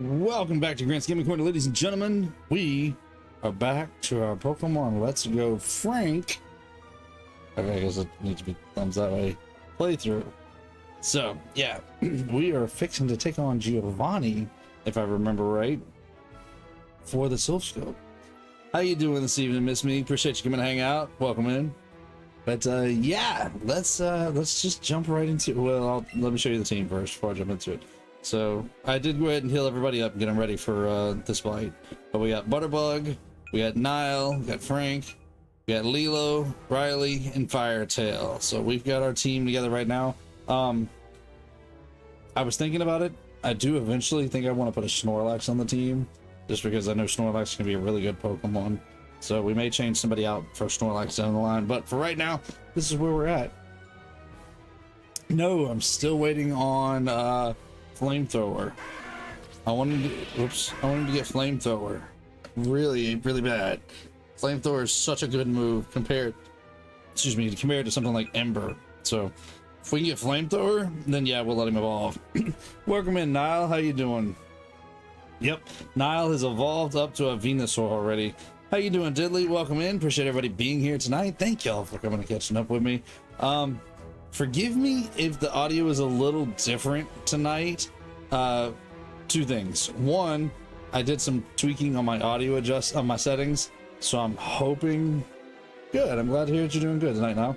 Welcome back to Grant's Gaming Corner, ladies and gentlemen. We are back to our Pokemon Let's Go Frank. Okay, I guess it needs to be thumbs that way. Playthrough. So, yeah, we are fixing to take on Giovanni, if I remember right, for the Silph Scope. How you doing this evening, Miss Me? Appreciate you coming to hang out. Welcome in. But yeah, let's just jump right into it. Well, let me show you the team first before I jump into it. So I did go ahead and heal everybody up and get them ready for this fight. But we got Butterbug, we got Nile, we got Frank, we got Lilo, Riley, and Firetail. So we've got our team together right now. I was thinking about it. I do eventually think I want to put a Snorlax on the team, just because I know Snorlax can be a really good Pokemon. So we may change somebody out for Snorlax down the line. But for right now, this is where we're at. No, I'm still waiting on Flamethrower. I wanted to get Flamethrower really bad. Flamethrower is such a good move compared to something like Ember. So if we can get Flamethrower, then yeah, we'll let him evolve. Welcome in, Nile. How you doing? Yep, Nile has evolved up to a Venusaur already. How you doing, Diddley? Welcome in. Appreciate everybody being here tonight. Thank y'all for coming and catching up with me. Forgive me if the audio is a little different tonight. Two things. One, I did some tweaking on my audio on my settings, so I'm hoping good. I'm glad to hear that you're doing good tonight now.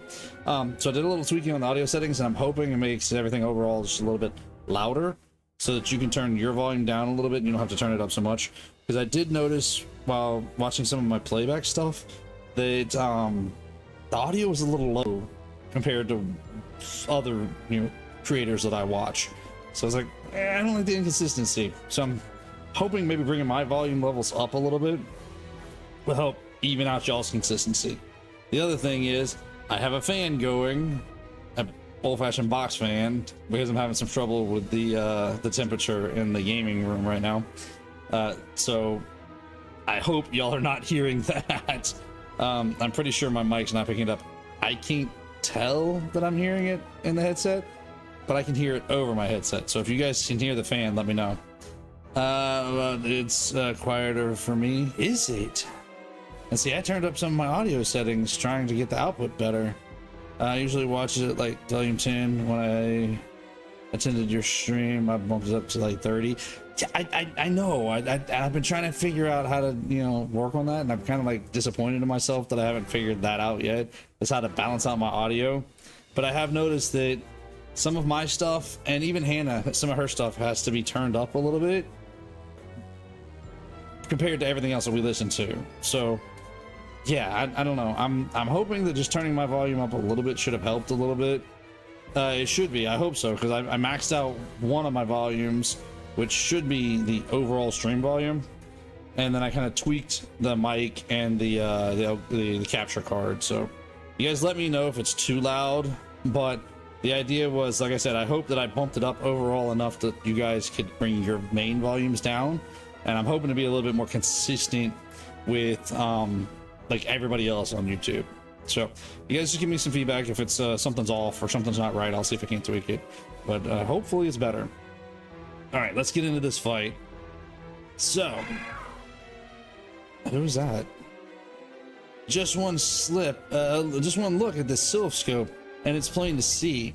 So I did a little tweaking on the audio settings, and I'm hoping it makes everything overall just a little bit louder so that you can turn your volume down a little bit and you don't have to turn it up so much. Because I did notice while watching some of my playback stuff that the audio was a little low compared to other creators that I watch. So I was like, I don't like the inconsistency. So I'm hoping maybe bringing my volume levels up a little bit will help even out y'all's consistency. The other thing is I have a fan going, an old-fashioned box fan, because I'm having some trouble with the temperature in the gaming room right now. So I hope y'all are not hearing that. I'm pretty sure my mic's not picking it up. I can't tell that I'm hearing it in the headset, but I can hear it over my headset. So if you guys can hear the fan, let me know. It's quieter for me. Is it? And see, I turned up some of my audio settings trying to get the output better. I usually watch it at like volume 10. When I attended your stream, I bumped it up to like 30. I know. I've been trying to figure out how to work on that, and I'm kind of like disappointed in myself that I haven't figured that out yet. That's how to balance out my audio. But I have noticed that some of my stuff, and even Hannah, some of her stuff has to be turned up a little bit compared to everything else that we listen to. So yeah, I don't know. I'm hoping that just turning my volume up a little bit should have helped a little bit. It should be. I hope so, because I maxed out one of my volumes, which should be the overall stream volume, and then I kind of tweaked the mic and the capture card. So you guys let me know if it's too loud, but the idea was, like I said, I hope that I bumped it up overall enough that you guys could bring your main volumes down, and I'm hoping to be a little bit more consistent with like everybody else on YouTube. So you guys just give me some feedback if it's something's off or something's not right. I'll see if I can tweak it, but hopefully it's better. All right, let's get into this fight. So who's that? Just one just one look at this Silph Scope, and it's plain to see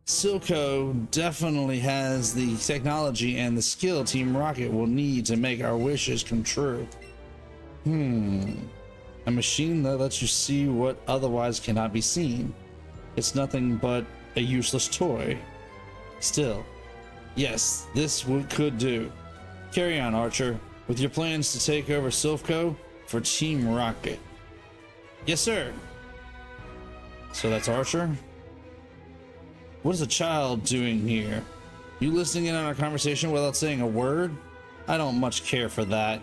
Silco definitely has the technology and the skill Team Rocket will need to make our wishes come true. A machine that lets you see what otherwise cannot be seen. It's nothing but a useless toy. Still, yes, this could do. Carry on, Archer, with your plans to take over Silphco for Team Rocket. Yes, sir. So that's Archer? What is a child doing here? You listening in on our conversation without saying a word? I don't much care for that.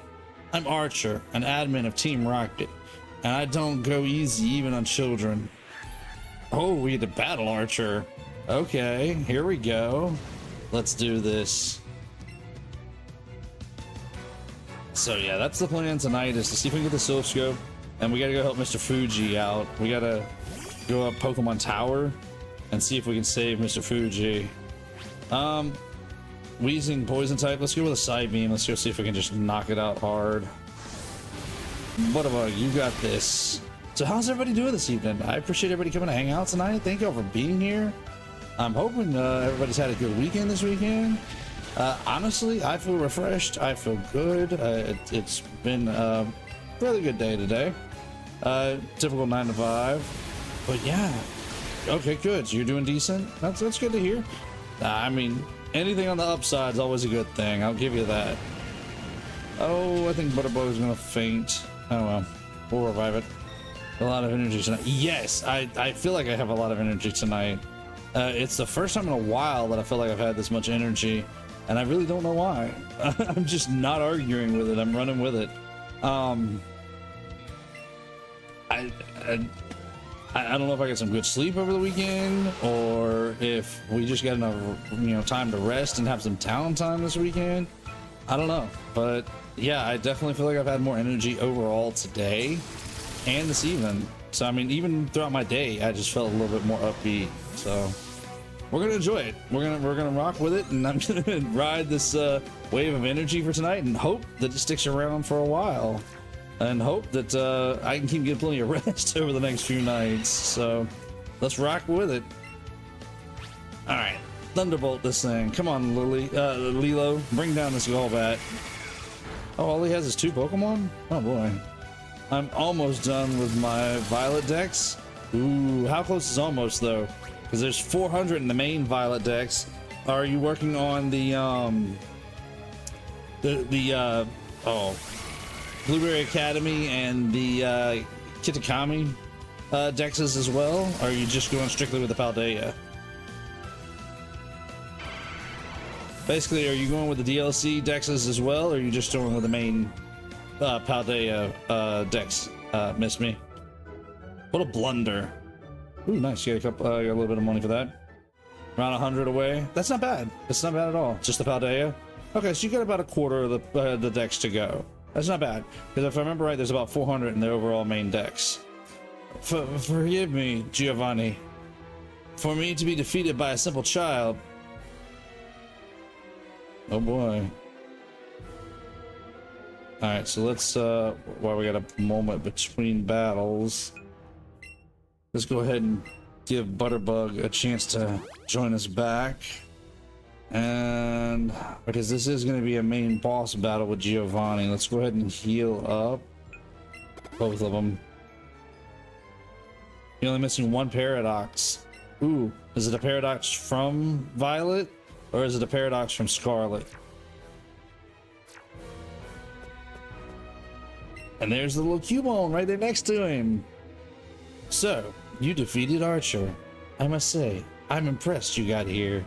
I'm Archer, an admin of Team Rocket, and I don't go easy even on children. Oh, we had to battle Archer. Okay, here we go. Let's do this. So yeah, that's the plan tonight, is to see if we can get the Silph Scope, and we gotta go help Mr. Fugi out. We gotta go up Pokemon Tower and see if we can save Mr. Fugi. Wheezing poison type. Let's go with a side beam. Let's go see if we can just knock it out hard. Butterbug, you got this. So how's everybody doing this evening? I appreciate everybody coming to hang out tonight. Thank y'all for being here. I'm hoping everybody's had a good weekend this weekend. Honestly, I feel refreshed. I feel good. It's been a really good day today. Typical 9 to 5. But yeah. Okay, good. So you're doing decent. That's good to hear. I mean, anything on the upside is always a good thing. I'll give you that. Oh, I think Butterbug is gonna faint. Oh well, we'll revive it. A lot of energy tonight. Yes, I feel like I have a lot of energy tonight. It's the first time in a while that I feel like I've had this much energy, and I really don't know why. I'm just not arguing with it. I'm running with it. I don't know if I got some good sleep over the weekend, or if we just got enough, time to rest and have some town time this weekend. I don't know, but yeah, I definitely feel like I've had more energy overall today and this evening. So I mean, even throughout my day, I just felt a little bit more upbeat. So we're gonna enjoy it. We're gonna rock with it, and I'm gonna ride this wave of energy for tonight, and hope that it sticks around for a while. And hope that I can keep getting plenty of rest over the next few nights. So let's rock with it. All right, thunderbolt this thing. Come on, Lilo, bring down this Golbat. Oh, all he has is 2 Pokemon? Oh boy. I'm almost done with my Violet Dex. Ooh, how close is almost though? Because there's 400 in the main Violet Dex. Are you working on the Blueberry Academy and the Kitakami dexes as well? Or are you just going strictly with the Paldea? Basically, are you going with the DLC dexes as well, or are you just going with the main Paldea dex? Miss me. What a blunder. Ooh, nice. You got a little bit of money for that. Around 100 away. That's not bad. It's not bad at all. Just the Paldea. Okay, so you got about a quarter of the dex to go. That's not bad, because if I remember right, there's about 400 in the overall main dex. Forgive me, Giovanni. For me to be defeated by a simple child. Oh boy. Alright, so let's, while we got a moment between battles, let's go ahead and give Butterbug a chance to join us back. And because this is going to be a main boss battle with Giovanni, let's go ahead and heal up both of them. You're only missing 1 Paradox. Ooh, is it a Paradox from Violet, or is it a Paradox from Scarlet? And there's the little Cuebone right there next to him. So, you defeated Archer. I must say, I'm impressed you got here.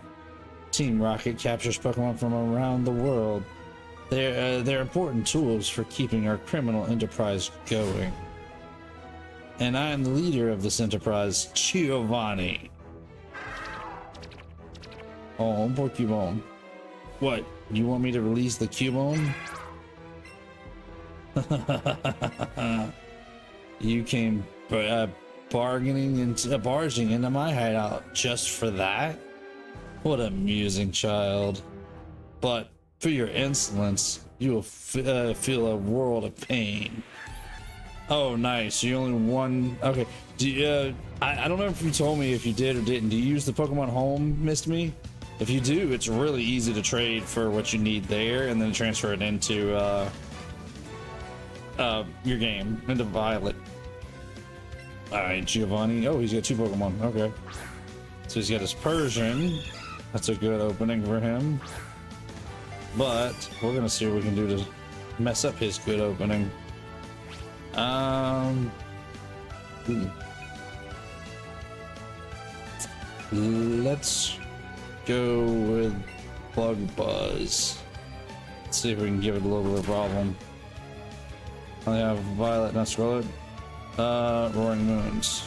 Team Rocket captures Pokemon from around the world. They're important tools for keeping our criminal enterprise going. And I am the leader of this enterprise, Giovanni. Oh, poor Cuebone. What? You want me to release the Cuebone? You came barging into my hideout just for that? What an amusing child. But for your insolence, you will feel a world of pain. Oh, nice. You only won. Okay. Do you, I don't know if you told me if you did or didn't. Do you use the Pokemon Home, Missed Me? If you do, it's really easy to trade for what you need there and then transfer it into your game, into Violet. Alright, Giovanni. Oh, he's got 2 Pokemon. Okay. So he's got his Persian. That's a good opening for him. But we're gonna see what we can do to mess up his good opening. Let's go with Bug Buzz. Let's see if we can give it a little bit of a problem. I have Violet, not Scarlet. Roaring Moons.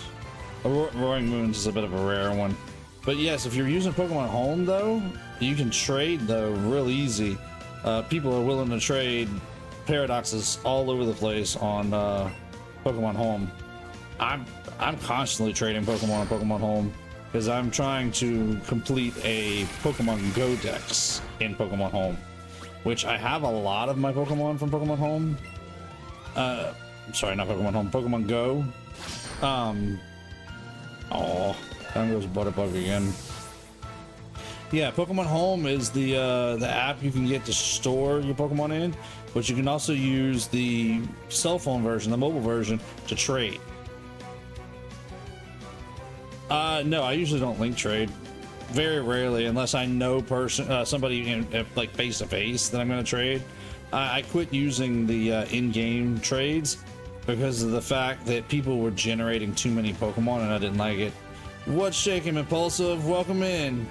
Roaring Moons is a bit of a rare one. But yes, if you're using Pokemon Home though, you can trade though real easy. People are willing to trade paradoxes all over the place on Pokemon Home. I'm constantly trading Pokemon on Pokemon Home. because I'm trying to complete a Pokemon Go dex in Pokemon Home, which I have a lot of my Pokemon from Pokemon Home. Sorry, not Pokemon Home, Pokemon Go. Oh, there goes Butterbug again. Yeah, Pokemon Home is the app you can get to store your Pokemon in, but you can also use the cell phone version, the mobile version, to trade. No, I usually don't link trade. Very rarely, unless I know somebody in, like face to face that I'm going to trade. I quit using the in-game trades because of the fact that people were generating too many Pokemon and I didn't like it. What's shaking, Impulsive? Welcome in.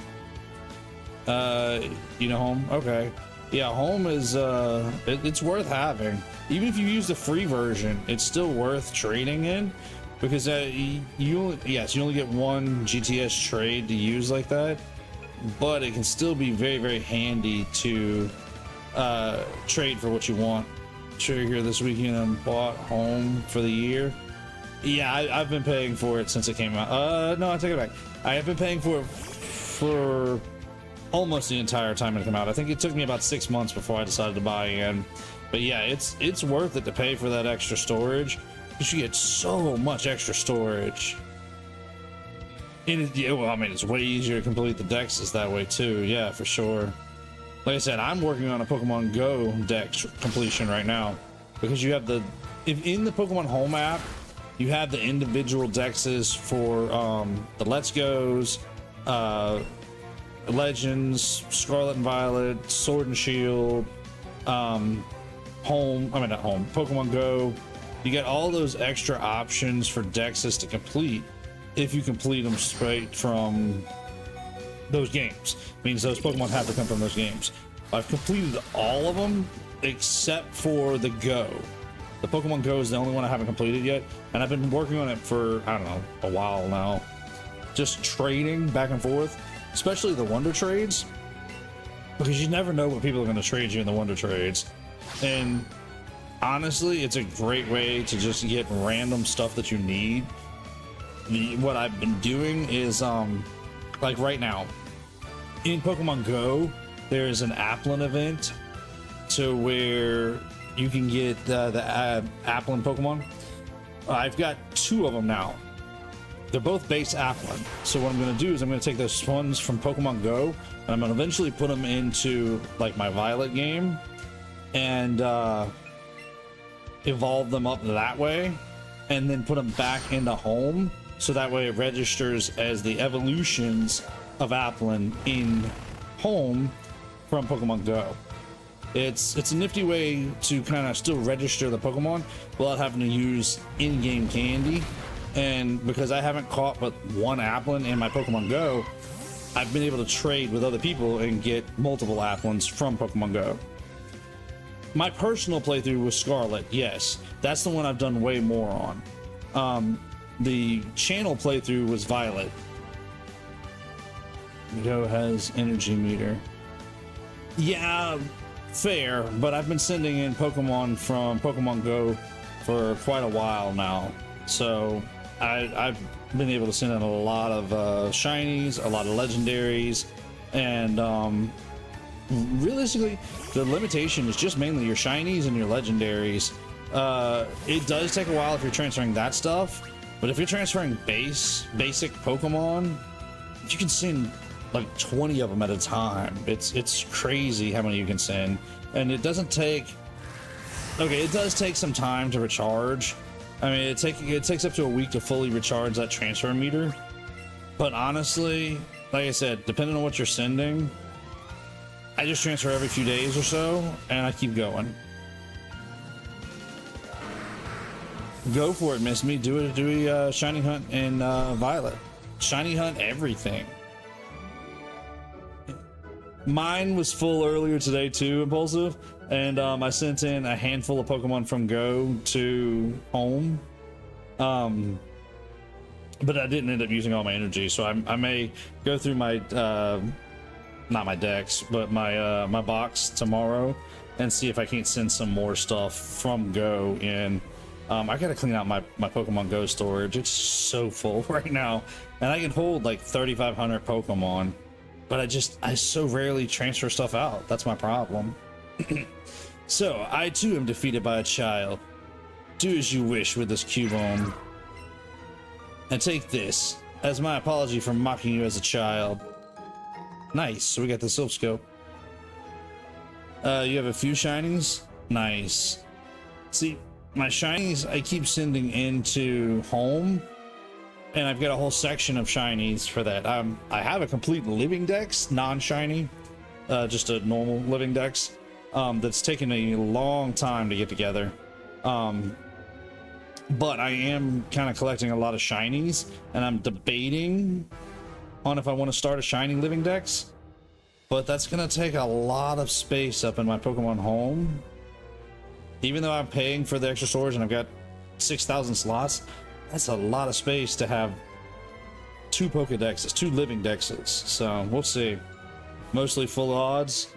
You know Home? Okay. Yeah, Home is it's worth having. Even if you use the free version, it's still worth trading in, because you only get one GTS trade to use like that, but it can still be very, very handy to trade for what you want. Sure, here this weekend and bought Home for the year. Yeah, I've been paying for it since it came out. No, I take it back. I have been paying for it for almost the entire time it came out. I think it took me about 6 months before I decided to buy in. But yeah, it's worth it to pay for that extra storage, because you get so much extra storage. And yeah, well, I mean, it's way easier to complete the dexes that way too. Yeah, for sure. Like I said, I'm working on a Pokemon Go dex completion right now, because you have if in the Pokemon Home app, you have the individual dexes for the Let's Go's, Legends, Scarlet and Violet, Sword and Shield, Home, not Home, Pokemon Go. You get all those extra options for dexes to complete if you complete them straight from those games. Means those Pokemon have to come from those games. I've completed all of them except for the Go. The Pokemon Go is the only one I haven't completed yet, and I've been working on it for, I don't know, a while now. Just trading back and forth, especially the Wonder Trades, because you never know what people are going to trade you in the Wonder Trades. And honestly, it's a great way to just get random stuff that you need. What I've been doing is, like right now, in Pokemon Go, there's an Applin event to where you can get the Applin Pokemon. I've got 2 of them now. They're both base Applin. So what I'm going to do is I'm going to take those ones from Pokemon Go, and I'm going to eventually put them into like my Violet game and evolve them up that way, and then put them back into Home, so that way it registers as the evolutions of Applin in Home from Pokemon Go. It's a nifty way to kind of still register the Pokemon without having to use in-game candy. And because I haven't caught but one Applin in my Pokemon Go, I've been able to trade with other people and get multiple Applins from Pokemon Go. My personal playthrough was Scarlet, yes. That's the one I've done way more on. The channel playthrough was Violet. Go has energy meter. Yeah, fair, but I've been sending in Pokemon from Pokemon Go for quite a while now. So I've been able to send in a lot of shinies, a lot of legendaries, and realistically, the limitation is just mainly your shinies and your legendaries. It does take a while if you're transferring that stuff, but if you're transferring basic Pokemon, you can send like 20 of them at a time. It's crazy how many you can send, and it doesn't take. Okay, it does take some time to recharge. I mean, it takes up to a week to fully recharge that transfer meter. But honestly, like I said, depending on what you're sending, I just transfer every few days or so, and I keep going. Go for it, Miss Me. Do a shiny hunt in Violet. Shiny hunt everything. Mine was full earlier today too, Impulsive, and I sent in a handful of Pokemon from Go to Home, but I didn't end up using all my energy, so I may go through my not my decks, but my box tomorrow and see if I can't send some more stuff from Go in. I gotta clean out my Pokemon Go storage. It's so full right now, and I can hold like 3,500 Pokemon, but I so rarely transfer stuff out. That's my problem. So I too am defeated by a child. Do as you wish with this Cuebone, and take this as my apology for mocking you as a child. Nice. So we got the Silph Scope. You have a few shinies. Nice. See, my shinies I keep sending into home, and I've got a whole section of shinies for that. I have a complete living dex, non-shiny, just a normal living dex, that's taken a long time to get together. But I am kind of collecting a lot of shinies, and I'm debating on if I want to start a shiny living dex, but that's gonna take a lot of space up in my Pokemon home. Even though I'm paying for the extra storage and I've got 6,000 slots, that's a lot of space to have 2 Pokedexes, 2 living dexes. So we'll see. Mostly full odds.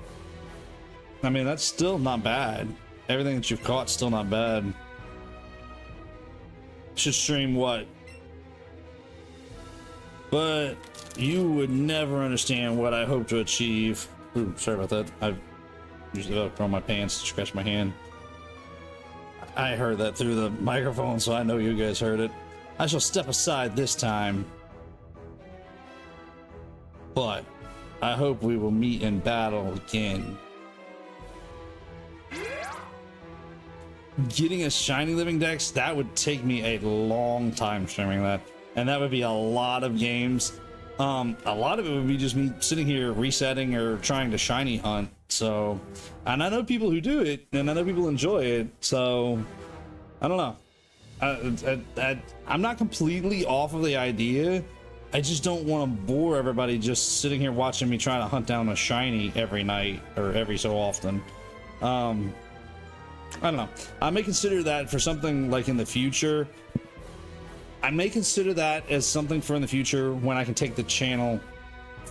I mean, that's still not bad. Everything that you've caught still not bad. Should stream what? But you would never understand what I hope to achieve. Ooh, sorry about that. I've used Velcro on my pants to scratch my hand. I heard that through the microphone, so I know you guys heard it. I shall step aside this time, but I hope we will meet in battle again. Getting a shiny living dex, that would take me a long time streaming that, and that would be a lot of games. A lot of it would be just me sitting here resetting or trying to shiny hunt. So, and I know people who do it, and I know people enjoy it. So, I don't know. I'm not completely off of the idea. I just don't want to bore everybody just sitting here watching me trying to hunt down a shiny every night or every so often. I don't know. I may consider that for something like in the future. I may consider that as something for in the future when I can take the channel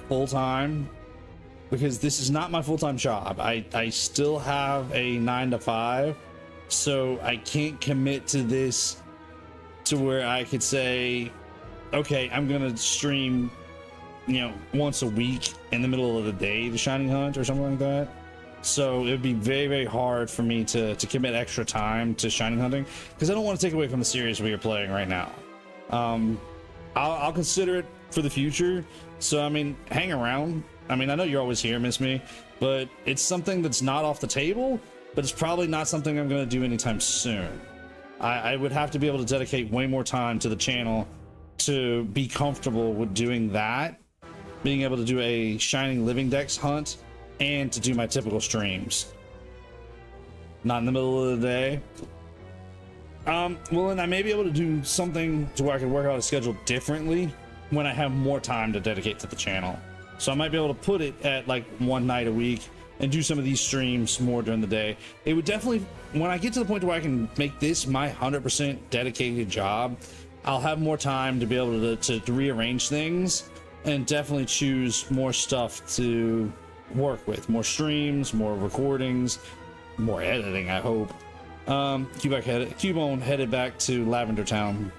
full time, because this is not my full-time job. I still have a 9 to 5, so I can't commit to this to where I could say, okay, I'm gonna stream, you know, once a week in the middle of the day to shiny hunt or something like that. So it would be very, very hard for me to commit extra time to shiny hunting, because I don't want to take away from the series we are playing right now. I'll consider it for the future. So I mean, hang around. I mean, I know you're always here, miss me, but it's something that's not off the table, but it's probably not something I'm going to do anytime soon. I would have to be able to dedicate way more time to the channel to be comfortable with doing that, being able to do a shining living dex hunt, and to do my typical streams. Not in the middle of the day. Well, then I may be able to do something to where I can work out a schedule differently when I have more time to dedicate to the channel. So I might be able to put it at like one night a week and do some of these streams more during the day. It would definitely, when I get to the point where I can make this my 100% dedicated job, I'll have more time to be able to rearrange things and definitely choose more stuff to work with. More streams, more recordings, more editing, I hope. Cuebone headed back to Lavender Town.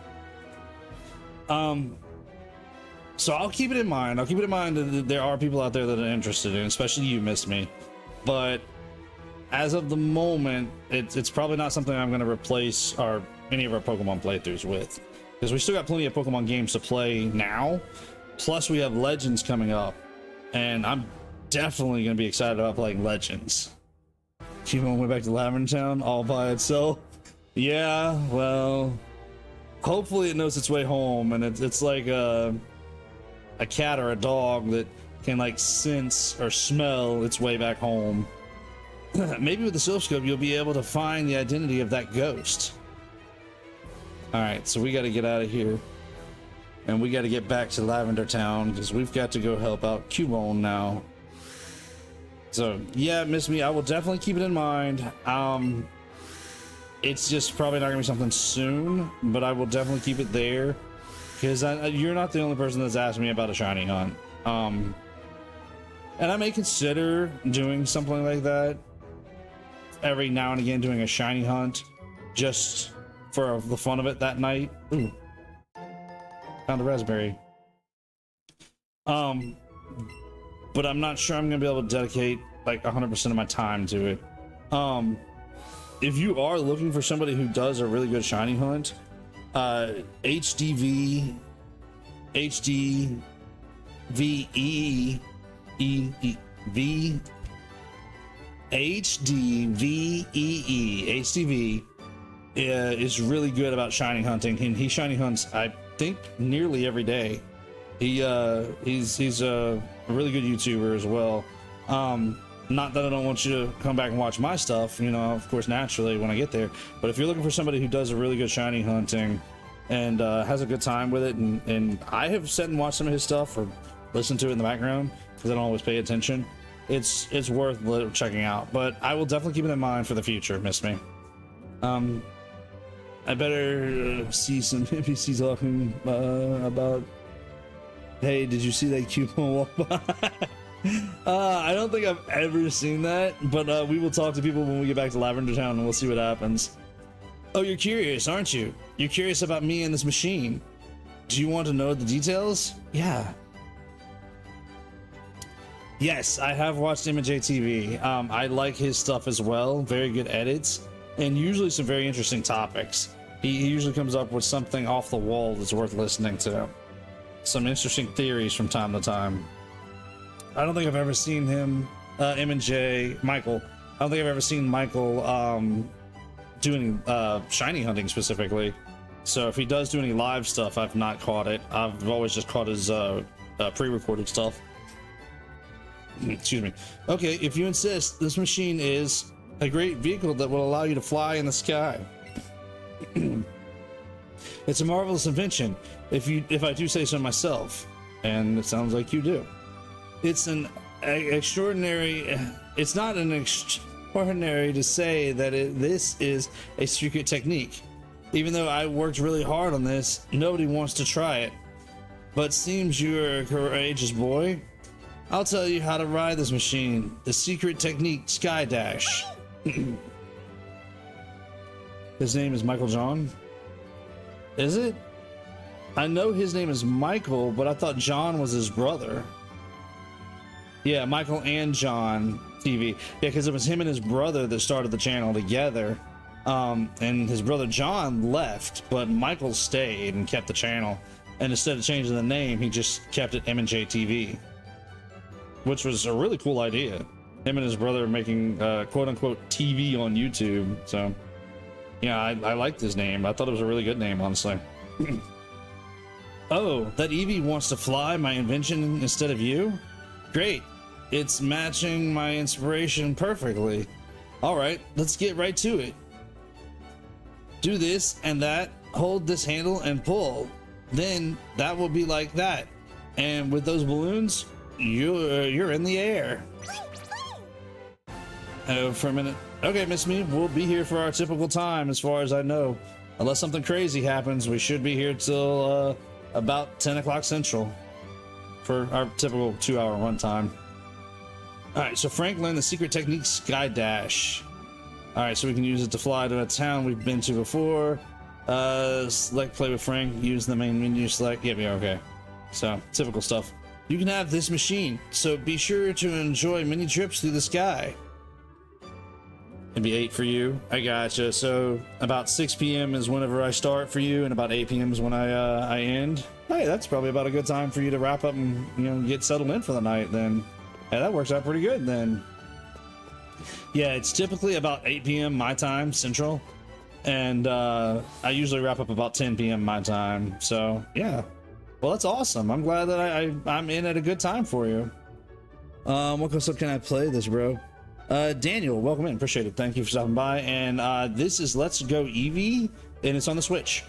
So I'll keep it in mind. I'll keep it in mind that there are people out there that are interested in, especially you, Miss Me. But as of the moment, it's probably not something I'm going to replace any of our Pokemon playthroughs with, because we still got plenty of Pokemon games to play now. Plus, we have Legends coming up, and I'm definitely going to be excited about playing Legends. Cuebone went back to Lavender Town all by itself. Yeah, well, hopefully it knows its way home, and it's like a cat or a dog that can like sense or smell its way back home. Maybe with the Silph Scope you'll be able to find the identity of that ghost. All right, so we got to get out of here, and we got to get back to Lavender Town because we've got to go help out Cuebone now. So yeah, Miss Me, I will definitely keep it in mind. It's just probably not gonna be something soon, but I will definitely keep it there, because you're not the only person that's asked me about a shiny hunt. And I may consider doing something like that every now and again, doing a shiny hunt just for the fun of it that night. Ooh, found a raspberry. But I'm not sure I'm gonna be able to dedicate like 100% of my time to it. If you are looking for somebody who does a really good shiny hunt, HDV HDVE HDV is really good about shiny hunting, and he shiny hunts, I think, nearly every day. He's a really good YouTuber as well. Not that I don't want you to come back and watch my stuff, you know, of course, naturally when I get there. But if you're looking for somebody who does a really good shiny hunting and has a good time with it, and I have sat and watched some of his stuff or listened to it in the background because I don't always pay attention, it's worth checking out. But I will definitely keep it in mind for the future. Miss me. I better see some NPC talking about, hey, did you see that Cuebone walk by? I don't think I've ever seen that, but we will talk to people when we get back to Lavender Town and we'll see what happens. Oh, you're curious, aren't you? You're curious about me and this machine. Do you want to know the details? Yeah. Yes, I have watched MJ TV. I like his stuff as well. Very good edits and usually some very interesting topics. He usually comes up with something off the wall that's worth listening to. Some interesting theories from time to time. I don't think I've ever seen him, M&J, Michael. I don't think I've ever seen Michael doing shiny hunting specifically. So if he does do any live stuff, I've not caught it. I've always just caught his pre-recorded stuff. Excuse me. Okay, if you insist, this machine is a great vehicle that will allow you to fly in the sky. It's a marvelous invention, if I do say so myself, and it sounds like you do. It's an extraordinary. It's not an extraordinary to say that this is a secret technique. Even though I worked really hard on this, nobody wants to try it. But seems you're a courageous boy. I'll tell you how to ride this machine. The secret technique, Sky Dash. His name is Michael John. Is it? I know his name is Michael, but I thought John was his brother. Yeah, Michael and John TV. Yeah, because it was him and his brother that started the channel together. And his brother John left, but Michael stayed and kept the channel. And instead of changing the name, he just kept it M&J TV, which was a really cool idea. Him and his brother making quote-unquote TV on YouTube. So yeah, I liked his name. I thought it was a really good name, honestly. Oh, that Eevee wants to fly my invention instead of you? Great. It's matching my inspiration perfectly. All right, let's get right to it. Do this and that, hold this handle and pull. Then that will be like that. And with those balloons, you're in the air. Oh, for a minute. Okay, Miss Me, we'll be here for our typical time as far as I know. Unless something crazy happens, we should be here till about 10 o'clock Central for our typical 2-hour run time. All right, so Frank learned the secret technique, Sky Dash. All right, so we can use it to fly to a town we've been to before. Select play with Frank, use the main menu, select, yeah, okay. So, typical stuff. You can have this machine, so be sure to enjoy many trips through the sky. It'd be 8 for you. I gotcha. So about 6 p.m. is whenever I start for you, and about 8 p.m. is when I end. Hey, that's probably about a good time for you to wrap up and get settled in for the night. Then, yeah, that works out pretty good. Then, yeah, it's typically about 8 p.m. my time Central, and I usually wrap up about 10 p.m. my time. So yeah, well, that's awesome. I'm glad that I'm in at a good time for you. What kind of stuff can I play this, bro? Daniel, welcome in. Appreciate it. Thank you for stopping by. And this is Let's Go Eevee, and it's on the Switch.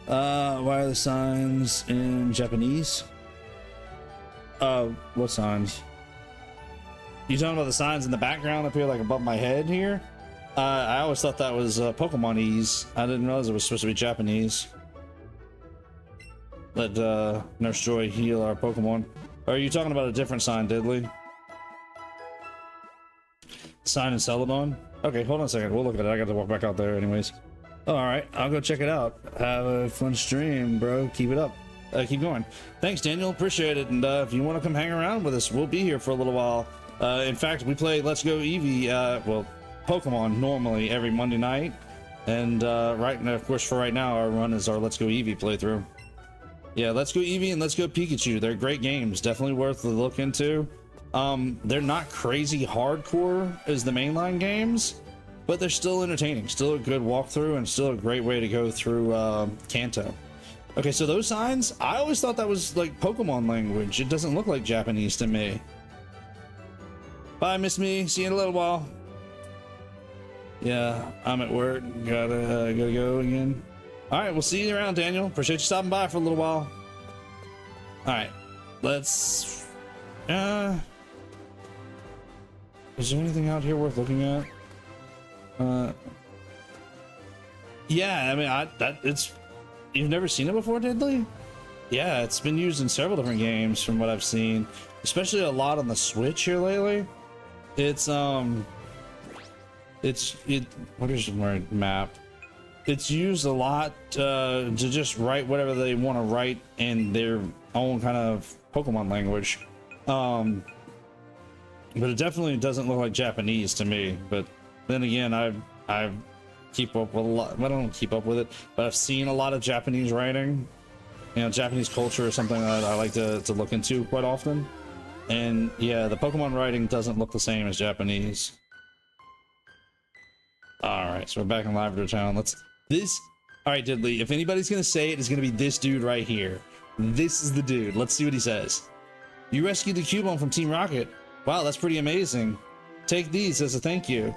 Why are the signs in Japanese? What signs? You talking about the signs in the background up here, like above my head here? I always thought that was Pokemonese. I didn't realize it was supposed to be Japanese. Let Nurse Joy heal our Pokemon. Or are you talking about a different sign, Diddley? Sign in Celadon? Okay, hold on a second. We'll look at it. I got to walk back out there anyways. All right, I'll go check it out. Have a fun stream, bro. Keep it up. Keep going. Thanks, Daniel. Appreciate it. And if you want to come hang around with us, we'll be here for a little while. In fact, we play Let's Go Eevee, well, Pokemon normally every Monday night. And right now, of course, for right now, our run is our Let's Go Eevee playthrough. Yeah, Let's Go Eevee and Let's Go Pikachu. They're great games. Definitely worth the look into. They're not crazy hardcore as the mainline games, but they're still entertaining. Still a good walkthrough and still a great way to go through Kanto. Okay, so those signs, I always thought that was like Pokemon language. It doesn't look like Japanese to me. Bye, miss me. See you in a little while. Yeah, I'm at work. Gotta go again. All right, we'll see you around, Daniel. Appreciate you stopping by for a little while. All right, let's. Is there anything out here worth looking at? Yeah, I mean, it's. You've never seen it before, Diddley? Yeah, it's been used in several different games from what I've seen, especially a lot on the Switch here lately. It's what is the word? Map. It's used a lot to just write whatever they want to write in their own kind of Pokemon language. But it definitely doesn't look like Japanese to me. But then again, I've keep up with a lot. I don't keep up with it, but I've seen a lot of Japanese writing. You know, Japanese culture is something that I like to look into quite often. And yeah, the Pokemon writing doesn't look the same as Japanese. All right, so we're back in Lavender Town. All right, Diddley, if anybody's gonna say it, it's gonna be this dude right here. This is the dude. Let's see what he says. You rescued the Cuebone from Team Rocket. Wow, that's pretty amazing. Take these as a thank you.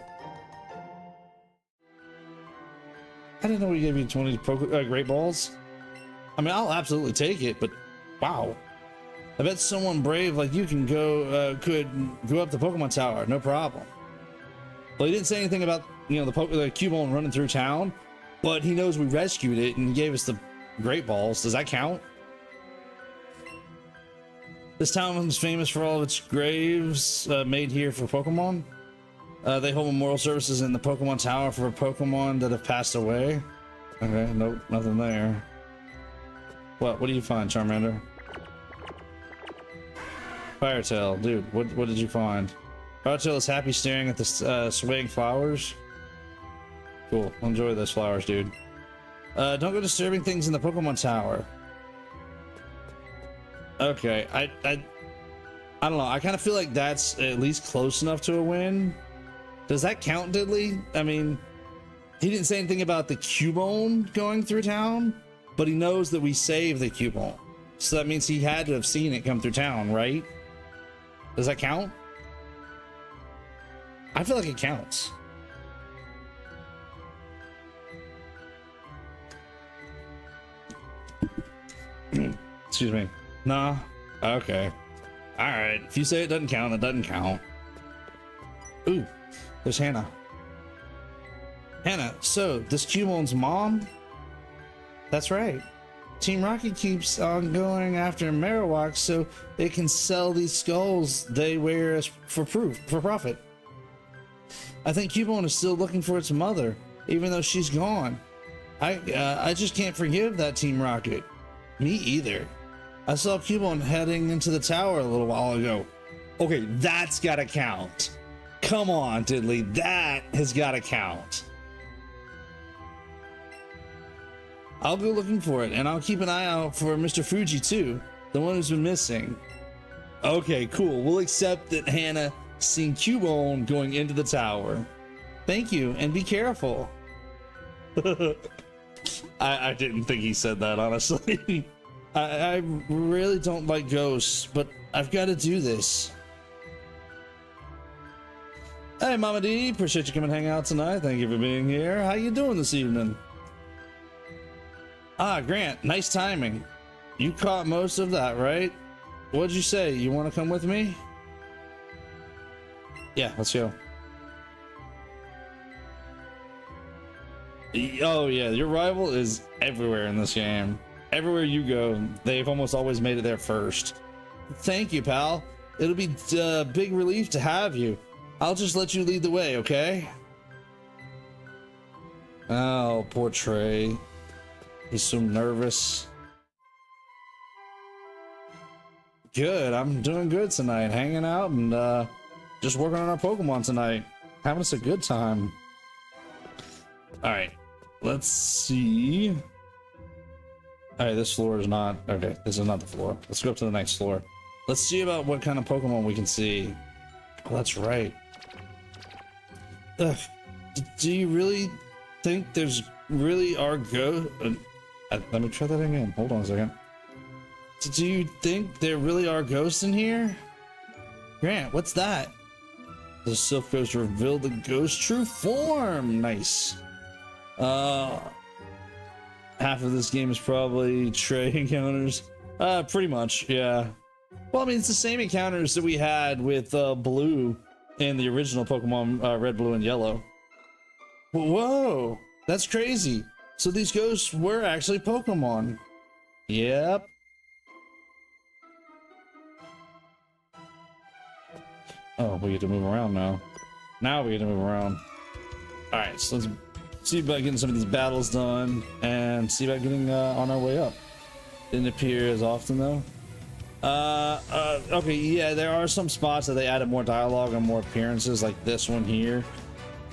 I didn't know we gave you 20 Great Balls. I mean, I'll absolutely take it, but wow. I bet someone brave like you can could go up the Pokemon Tower, no problem. Well, he didn't say anything about, you know, the Cuebone running through town, but he knows we rescued it and he gave us the Great Balls. Does that count? This town is famous for all of its graves made here for Pokemon. They hold memorial services in the Pokemon Tower for Pokemon that have passed away. Okay, nope, nothing there. What do you find, Charmander? Firetail, dude, what did you find? Firetail is happy staring at the swaying flowers. Cool, enjoy those flowers, dude. Don't go disturbing things in the Pokemon Tower. Okay, I don't know, I kind of feel like that's at least close enough to a win. Does that count, Diddley? I mean, he didn't say anything about the Cuebone going through town, but he knows that we saved the Cuebone. So that means he had to have seen it come through town, right? Does that count? I feel like it counts. Excuse me. Nah. Okay. All right. If you say it doesn't count, it doesn't count. Ooh. There's Hannah. Hannah, so this Cuebone's mom? That's right. Team Rocket keeps on going after Marowak so they can sell these skulls they wear as for profit. I think Cuebone is still looking for its mother, even though she's gone. I just can't forgive that Team Rocket. Me either. I saw Cuebone heading into the tower a little while ago. Okay, that's gotta count. Come on, Diddley, that has got to count. I'll go looking for it, and I'll keep an eye out for Mr. Fugi too, the one who's been missing. Okay, cool. We'll accept that Hannah seen Cuebone going into the tower. Thank you, and be careful. I didn't think he said that, honestly. I really don't like ghosts, but I've got to do this. Hey, Mama D, appreciate you coming hang out tonight. Thank you for being here. How you doing this evening? Ah, Grant, nice timing. You caught most of that, right? What'd you say? You want to come with me? Yeah, let's go. Oh yeah, your rival is everywhere in this game. Everywhere you go, they've almost always made it there first. Thank you, pal. It'll be a big relief to have you. I'll just let you lead the way, okay? Oh, poor Trey. He's so nervous. Good. I'm doing good tonight. Hanging out and just working on our Pokemon tonight. Having us a good time. Alright. Let's see. Alright, this floor is not... Okay, this is not the floor. Let's go up to the next floor. Let's see about what kind of Pokemon we can see. Oh, that's right. Ugh. Do you really think there's really are ghosts? Let me try that again. Hold on a second. Do you think there really are ghosts in here? Grant, what's that? The Silph Ghost revealed the ghost's true form. Nice. Half of this game is probably Trey encounters. Pretty much, yeah. Well, I mean, it's the same encounters that we had with Blue in the original Pokemon Red, Blue, and Yellow. Whoa, that's crazy. So these ghosts were actually Pokemon. Yep. Oh, we get to move around now. Now we get to move around. All right, so let's see about getting some of these battles done and see about getting on our way up. Didn't appear as often though. Okay, yeah, there are some spots that they added more dialogue and more appearances, like this one here.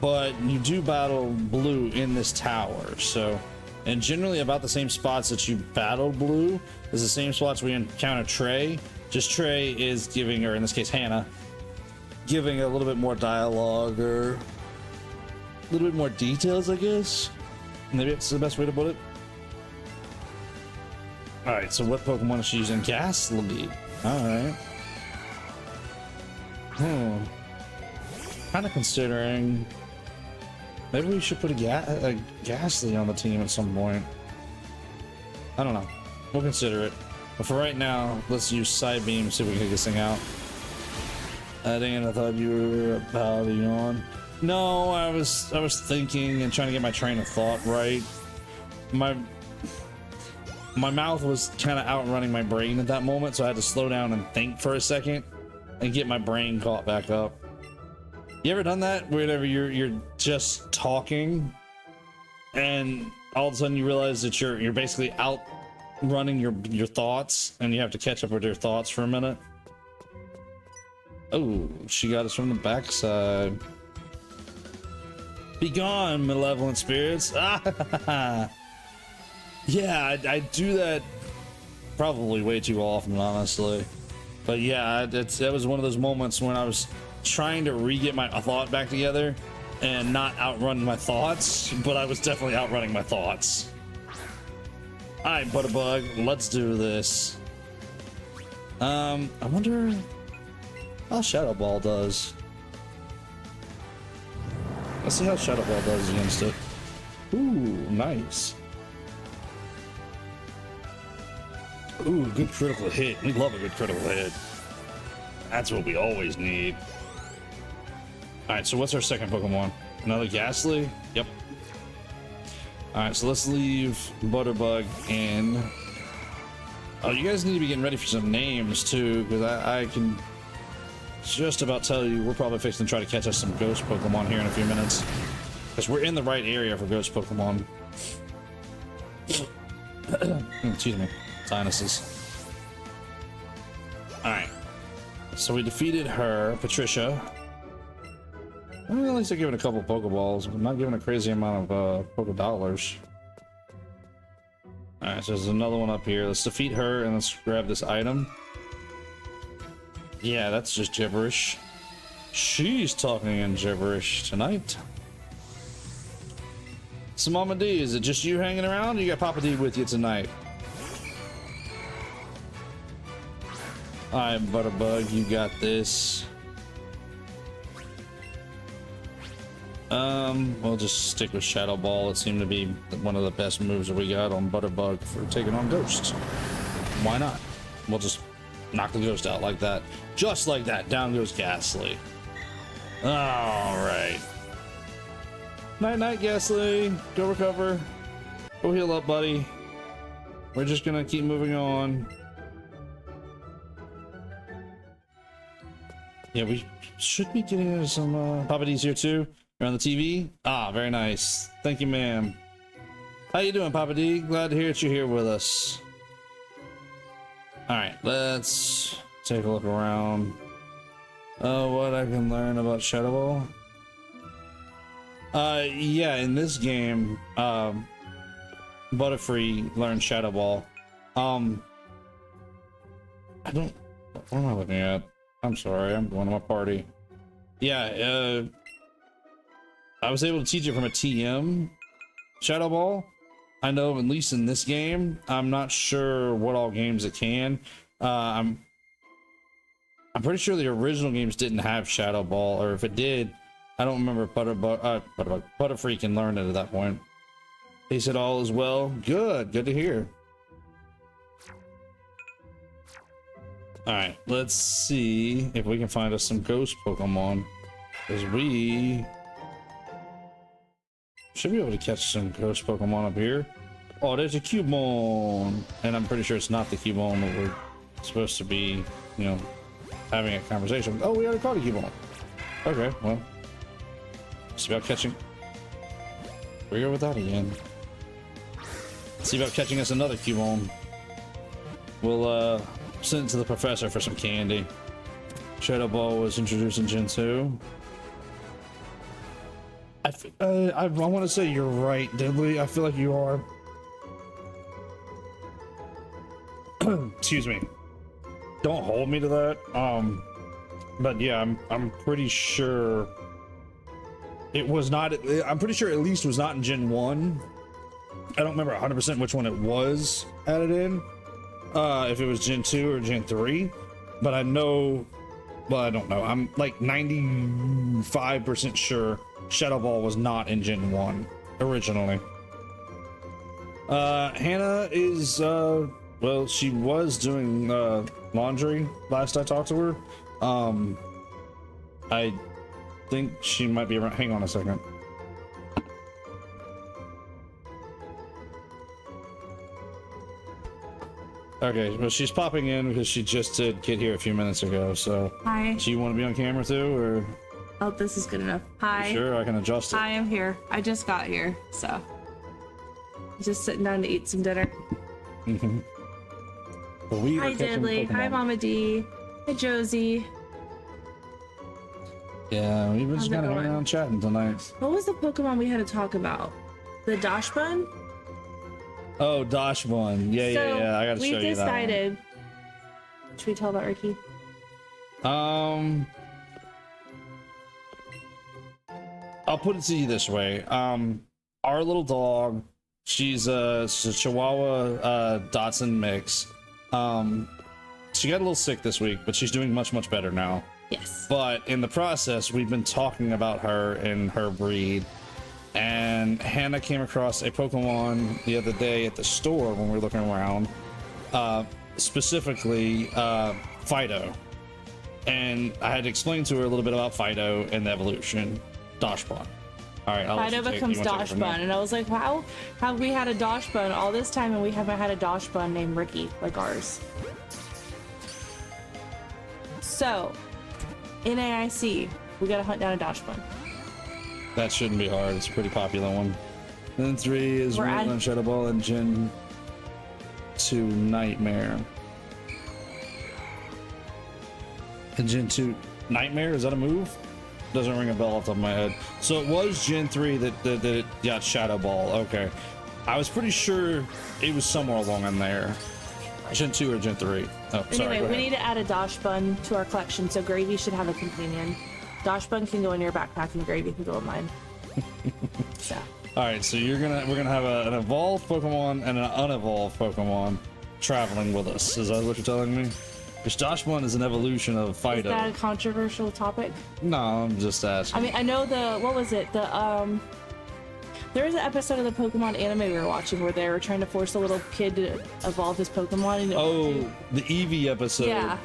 But you do battle Blue in this tower, so, and generally about the same spots that you battle Blue is the same spots we encounter Trey. Just Trey is giving, or in this case Hannah, giving a little bit more dialogue or a little bit more details, I guess. Maybe it's the best way to put it. All right, so what Pokemon is she using? Ghastly. All right. Kind of considering maybe we should put a Ghastly on the team at some point. I don't know. We'll consider it. But for right now, let's use Side Beam, see if we can get this thing out. Dang it, I thought you were about to yawn. No, I was thinking and trying to get my train of thought right. My mouth was kind of outrunning my brain at that moment, so I had to slow down and think for a second and get my brain caught back up. You ever done that? Whenever you're just talking and all of a sudden you realize that you're basically outrunning your thoughts and you have to catch up with your thoughts for a minute. Oh, she got us from the backside. Be gone, malevolent spirits. Ah, yeah, I do that probably way too often, honestly. But yeah, that was one of those moments when I was trying to re-get my thought back together and not outrun my thoughts, but I was definitely outrunning my thoughts. All right, Butterbug, let's do this. I wonder how Shadow Ball does. Let's see how Shadow Ball does against it. Ooh, nice. Ooh, good critical hit. We love a good critical hit. That's what we always need. Alright, so what's our second Pokemon? Another Ghastly? Yep. Alright, so let's leave Butterbug in. Oh, you guys need to be getting ready for some names too, because I can just about tell you we're probably fixing to try to catch us some ghost Pokemon here in a few minutes. Because we're in the right area for ghost Pokemon. Excuse me. Sinuses. Alright. So we defeated her, Patricia. Well, at least they're giving a couple Pokeballs. I'm not giving a crazy amount of Poke Dollars. Alright, so there's another one up here. Let's defeat her and let's grab this item. Yeah, that's just gibberish. She's talking in gibberish tonight. So Mama D, is it just you hanging around or you got Papa D with you tonight? Alright, Butterbug, you got this. We'll just stick with Shadow Ball. It seemed to be one of the best moves that we got on Butterbug for taking on ghosts. Why not? We'll just knock the ghost out like that. Just like that. Down goes Ghastly. Alright. Night night, Ghastly. Go recover. Go heal up, buddy. We're just gonna keep moving on. Yeah, we should be getting some Papa D's here too. You're on the TV? Ah, very nice. Thank you, ma'am. How you doing, Papa D? Glad to hear that you're here with us. All right, let's take a look around. What I can learn about Shadow Ball? Yeah, in this game, Butterfree learned Shadow Ball. What am I looking at? I'm sorry, I'm going to my party. Yeah, I was able to teach it from a TM Shadow Ball. I know, at least in this game, I'm not sure what all games it can. I'm pretty sure the original games didn't have Shadow Ball, or if it did, I don't remember if Butterfree can learn it at that point. He said all is well. Good to hear. All right, let's see if we can find us some ghost Pokemon, because we should be able to catch some ghost Pokemon up here. Oh, there's a Cuebone, and I'm pretty sure it's not the Cuebone that we're supposed to be, you know, having a conversation with. Oh, we already caught a Cuebone. Okay, well, see about catching. We're here with that again. See about catching us another Cuebone. We'll send it to the professor for some candy. Shadow Ball was introduced in Gen 2. I want to say you're right, Diddley. I feel like you are. Excuse me. Don't hold me to that. But yeah, I'm pretty sure it was not. I'm pretty sure at least was not in Gen 1. I don't remember 100% which one it was added in. If it was Gen 2 or Gen 3, but I know. Well, I don't know. I'm like 95% sure Shadow Ball was not in Gen 1 originally. Hannah is, well, she was doing laundry last I talked to her. I think she might be around. Hang on a second. Okay, well, she's popping in because she just did get here a few minutes ago, so. Hi. Do you want to be on camera too, or? Oh, this is good enough. Hi. You sure? I can adjust it. I am here. I just got here, so. Just sitting down to eat some dinner. Mm-hmm. Hi, Diddley. Hi, Mama D. Hi, Josie. Yeah, we've been just kind of hanging around chatting tonight. What was the Pokemon we had to talk about? The Dachshund? Oh, Dachshund. Yeah, so yeah. I gotta show you that. We decided. Should we tell about Ricky? I'll put it to you this way. Our little dog, she's a Chihuahua Dachshund mix. She got a little sick this week, but she's doing much better now. Yes. But in the process, we've been talking about her and her breed. And Hannah came across a Pokemon the other day at the store when we were looking around, specifically Fido. And I had to explain to her a little bit about Fido and the evolution. Dachshund. All right, Fido becomes Dachshund, and I was like, wow, have we had a Dachshund all this time and we haven't had a Dachshund named Ricky like ours? So, in AIC, we gotta hunt down a Dachshund. That shouldn't be hard. It's a pretty popular one. And then 3 is Woodland Shadow Ball and Gen 2 Nightmare. And Gen 2 Nightmare, is that a move? Doesn't ring a bell off the top of my head. So it was Gen 3 that it got Shadow Ball. Okay. I was pretty sure it was somewhere along in there. Gen 2 or Gen 3. Oh, sorry. Anyway, we need to add a Dachshund to our collection, so Gravy should have a companion. Dachshund can go in your backpack and Gravy can go in mine. So. All right, so we're gonna have an evolved Pokemon and an unevolved Pokemon traveling with us. Is that what you're telling me? Because Dachshund is an evolution of Fido. Is that a controversial topic? No, I'm just asking. I mean, I know what was it? There was an episode of the Pokemon anime we were watching where they were trying to force a little kid to evolve his Pokemon. And the Eevee episode. Yeah.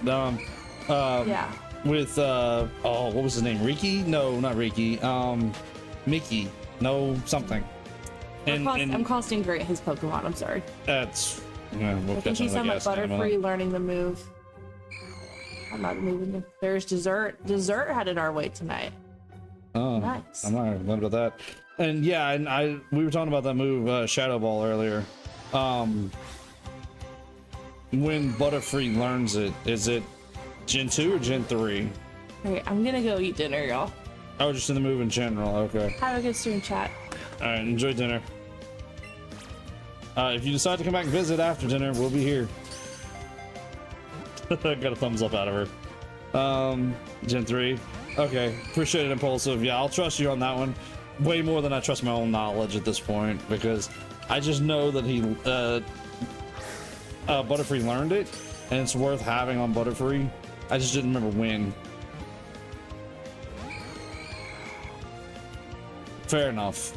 Yeah. With what was his name? Riki? No, not Riki. Mickey. No, something. I'm costing great his Pokemon. I'm sorry. That's. Yeah, we'll I think he's on my Butterfree learning the move. I'm not moving. There's Dessert. Dessert headed our way tonight. Oh, Nice. I'm not gonna limit to that. And yeah, and we were talking about that move, Shadow Ball, earlier. When Butterfree learns it, is it Gen 2 or Gen 3? Okay, I'm gonna go eat dinner, y'all. Oh, just in the move in general. Okay. Have a good stream, chat. All right, enjoy dinner. If you decide to come back and visit after dinner, we'll be here. I got a thumbs up out of her. Gen 3. Okay, appreciate it, Impulsive. Yeah, I'll trust you on that one. Way more than I trust my own knowledge at this point, because I just know that he, Butterfree learned it, and it's worth having on Butterfree. I just didn't remember when. Fair enough.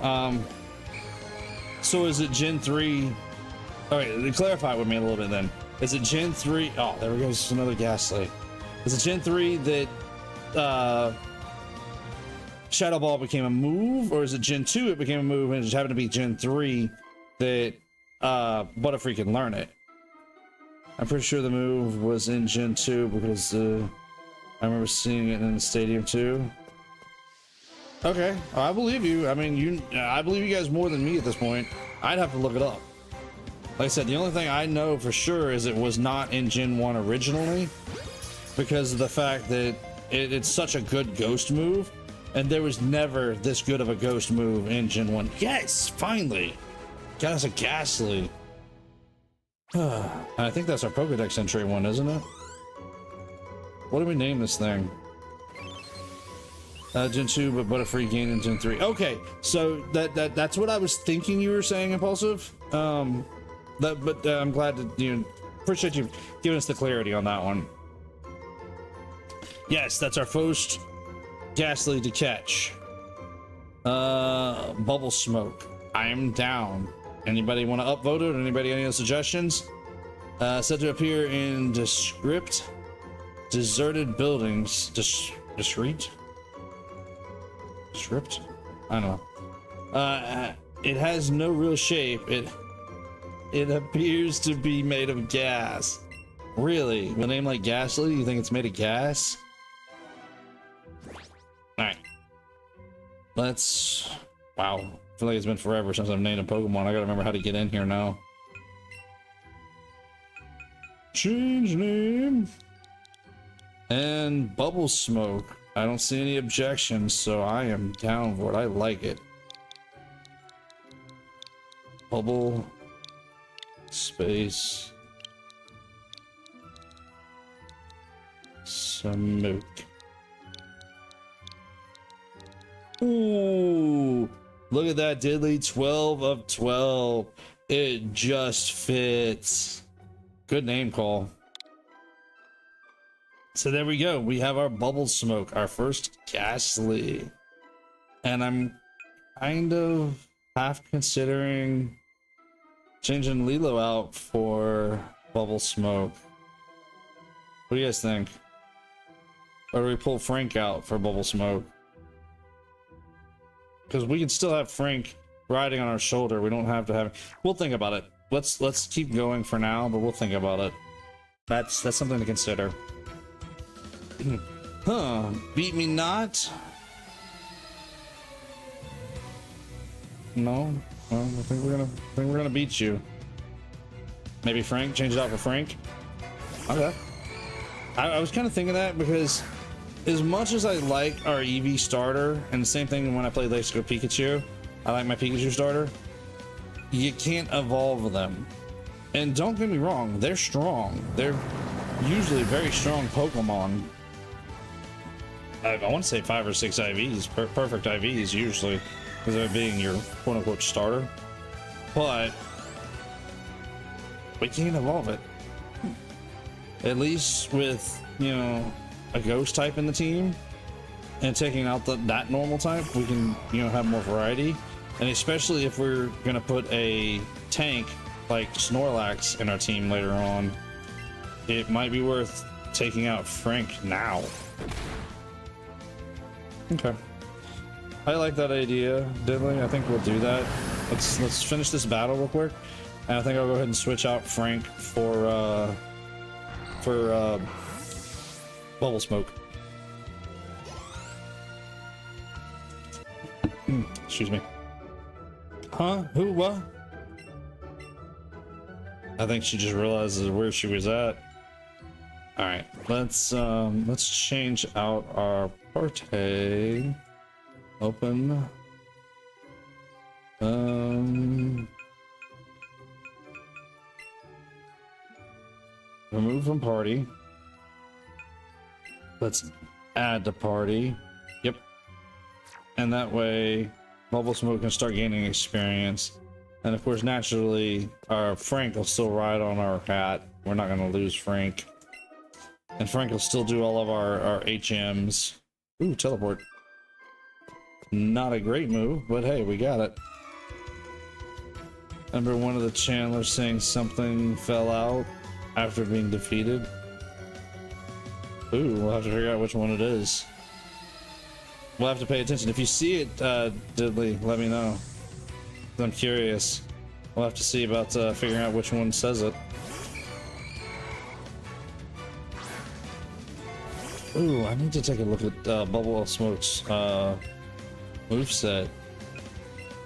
So is it Gen 3? Alright, clarify with me a little bit then. Is it Gen 3? Oh, there we go. Just another Ghastly. Is it Gen 3 that Shadow Ball became a move, or is it Gen 2 it became a move and it just happened to be Gen 3 that Butterfree can learn it? I'm pretty sure the move was in Gen 2 because I remember seeing it in the stadium too. Okay, I believe you. I mean, I believe you guys more than me at this point. I'd have to look it up. Like I said, the only thing I know for sure is it was not in Gen 1 originally, because of the fact that it's such a good ghost move, and there was never this good of a ghost move in Gen 1. Yes, finally! Got us a Ghastly. I think that's our Pokedex entry one, isn't it? What do we name this thing? Gen 2, but Butterfree gained in Gen 3. Okay, so that's what I was thinking you were saying, Impulsive. I'm glad to appreciate you giving us the clarity on that one. Yes, that's our first Ghastly to catch. Bubble Smoke. I am down. Anybody want to upvote it? Anybody any other suggestions? Said to appear in Descript. Deserted buildings. Discreet? Script? I don't know. It has no real shape. It appears to be made of gas. Really? With a name like Ghastly, you think it's made of gas? Alright. Let's... Wow. I feel like it's been forever since I've named a Pokemon. I gotta remember how to get in here now. Change name. And Bubble Smoke. I don't see any objections, so I am down for it. I like it. Bubble space Smoke. Ooh, look at that diddly 12 of 12. It just fits. Good name call. So there we go. We have our Bubble Smoke, our first Ghastly. And I'm kind of half considering changing Lilo out for Bubble Smoke. What do you guys think? Or do we pull Frank out for Bubble Smoke? Because we can still have Frank riding on our shoulder. We don't have to have... We'll think about it. Let's keep going for now, but we'll think about it. That's something to consider. Huh, beat me not? No, well, I think we're gonna beat you. Maybe Frank, change it out for Frank. Okay. I was kind of thinking that because as much as I like our Eevee starter, and the same thing when I play Let's Go Pikachu, I like my Pikachu starter. You can't evolve them. And don't get me wrong, they're strong. They're usually very strong Pokemon. I want to say 5 or 6 IVs, perfect IVs usually, because they're being your quote-unquote starter. But we can't evolve it. At least with, a ghost type in the team, and taking out that normal type, we can, have more variety. And especially if we're gonna put a tank like Snorlax in our team later on, it might be worth taking out Frank now. Okay, I like that idea, Diddley. I think we'll do that. Let's finish this battle real quick, and I think I'll go ahead and switch out Frank for Bubble Smoke. Excuse me. Huh? Who? What? I think she just realizes where she was at. All right, let's change out our party. Open. Remove from party. Let's add to party. Yep. And that way, Bubble Smoke can start gaining experience. And of course, naturally, our Frank will still ride on our hat. We're not going to lose Frank. And Frank will still do all of our HMs. Ooh, teleport. Not a great move, but hey, we got it. Remember one of the channelers saying something fell out after being defeated? Ooh, we'll have to figure out which one it is. We'll have to pay attention. If you see it, Diddley, let me know. I'm curious. We'll have to see about figuring out which one says it. Ooh, I need to take a look at Bubble Smoke's moveset.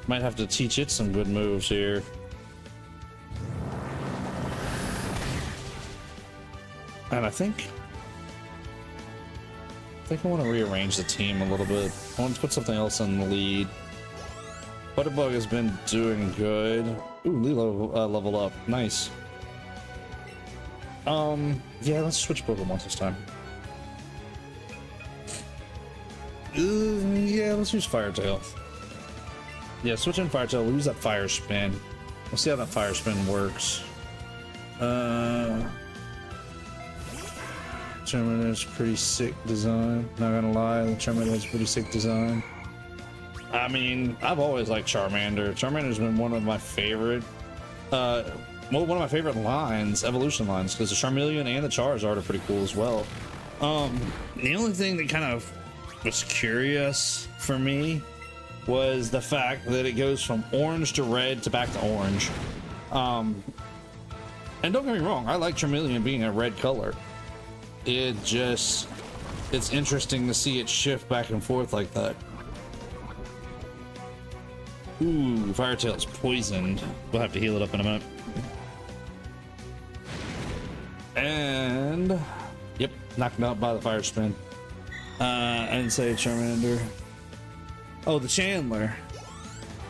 Might have to teach it some good moves here. And I think I want to rearrange the team a little bit. I want to put something else in the lead. Butterbug has been doing good. Ooh, Lilo leveled up. Nice. Yeah, let's switch Pokemon this time. Yeah, let's use Firetail. Yeah, switch in Firetail. We'll use that Fire Spin. We'll see how that Fire Spin works. Terminator's pretty sick design. Not gonna lie, the Terminator's pretty sick design. I mean, I've always liked Charmander. Charmander's been one of my favorite, well, one of my favorite lines, evolution lines, because the Charmeleon and the Charizard are pretty cool as well. The only thing that kind of was curious for me was the fact that it goes from orange to red to back to orange. And don't get me wrong, I like Charmeleon being a red color. It's interesting to see it shift back and forth like that. Ooh, Firetail's poisoned. We'll have to heal it up in a minute. And yep, knocked out by the Fire Spin. I didn't say Charmander. Oh, the Chandler.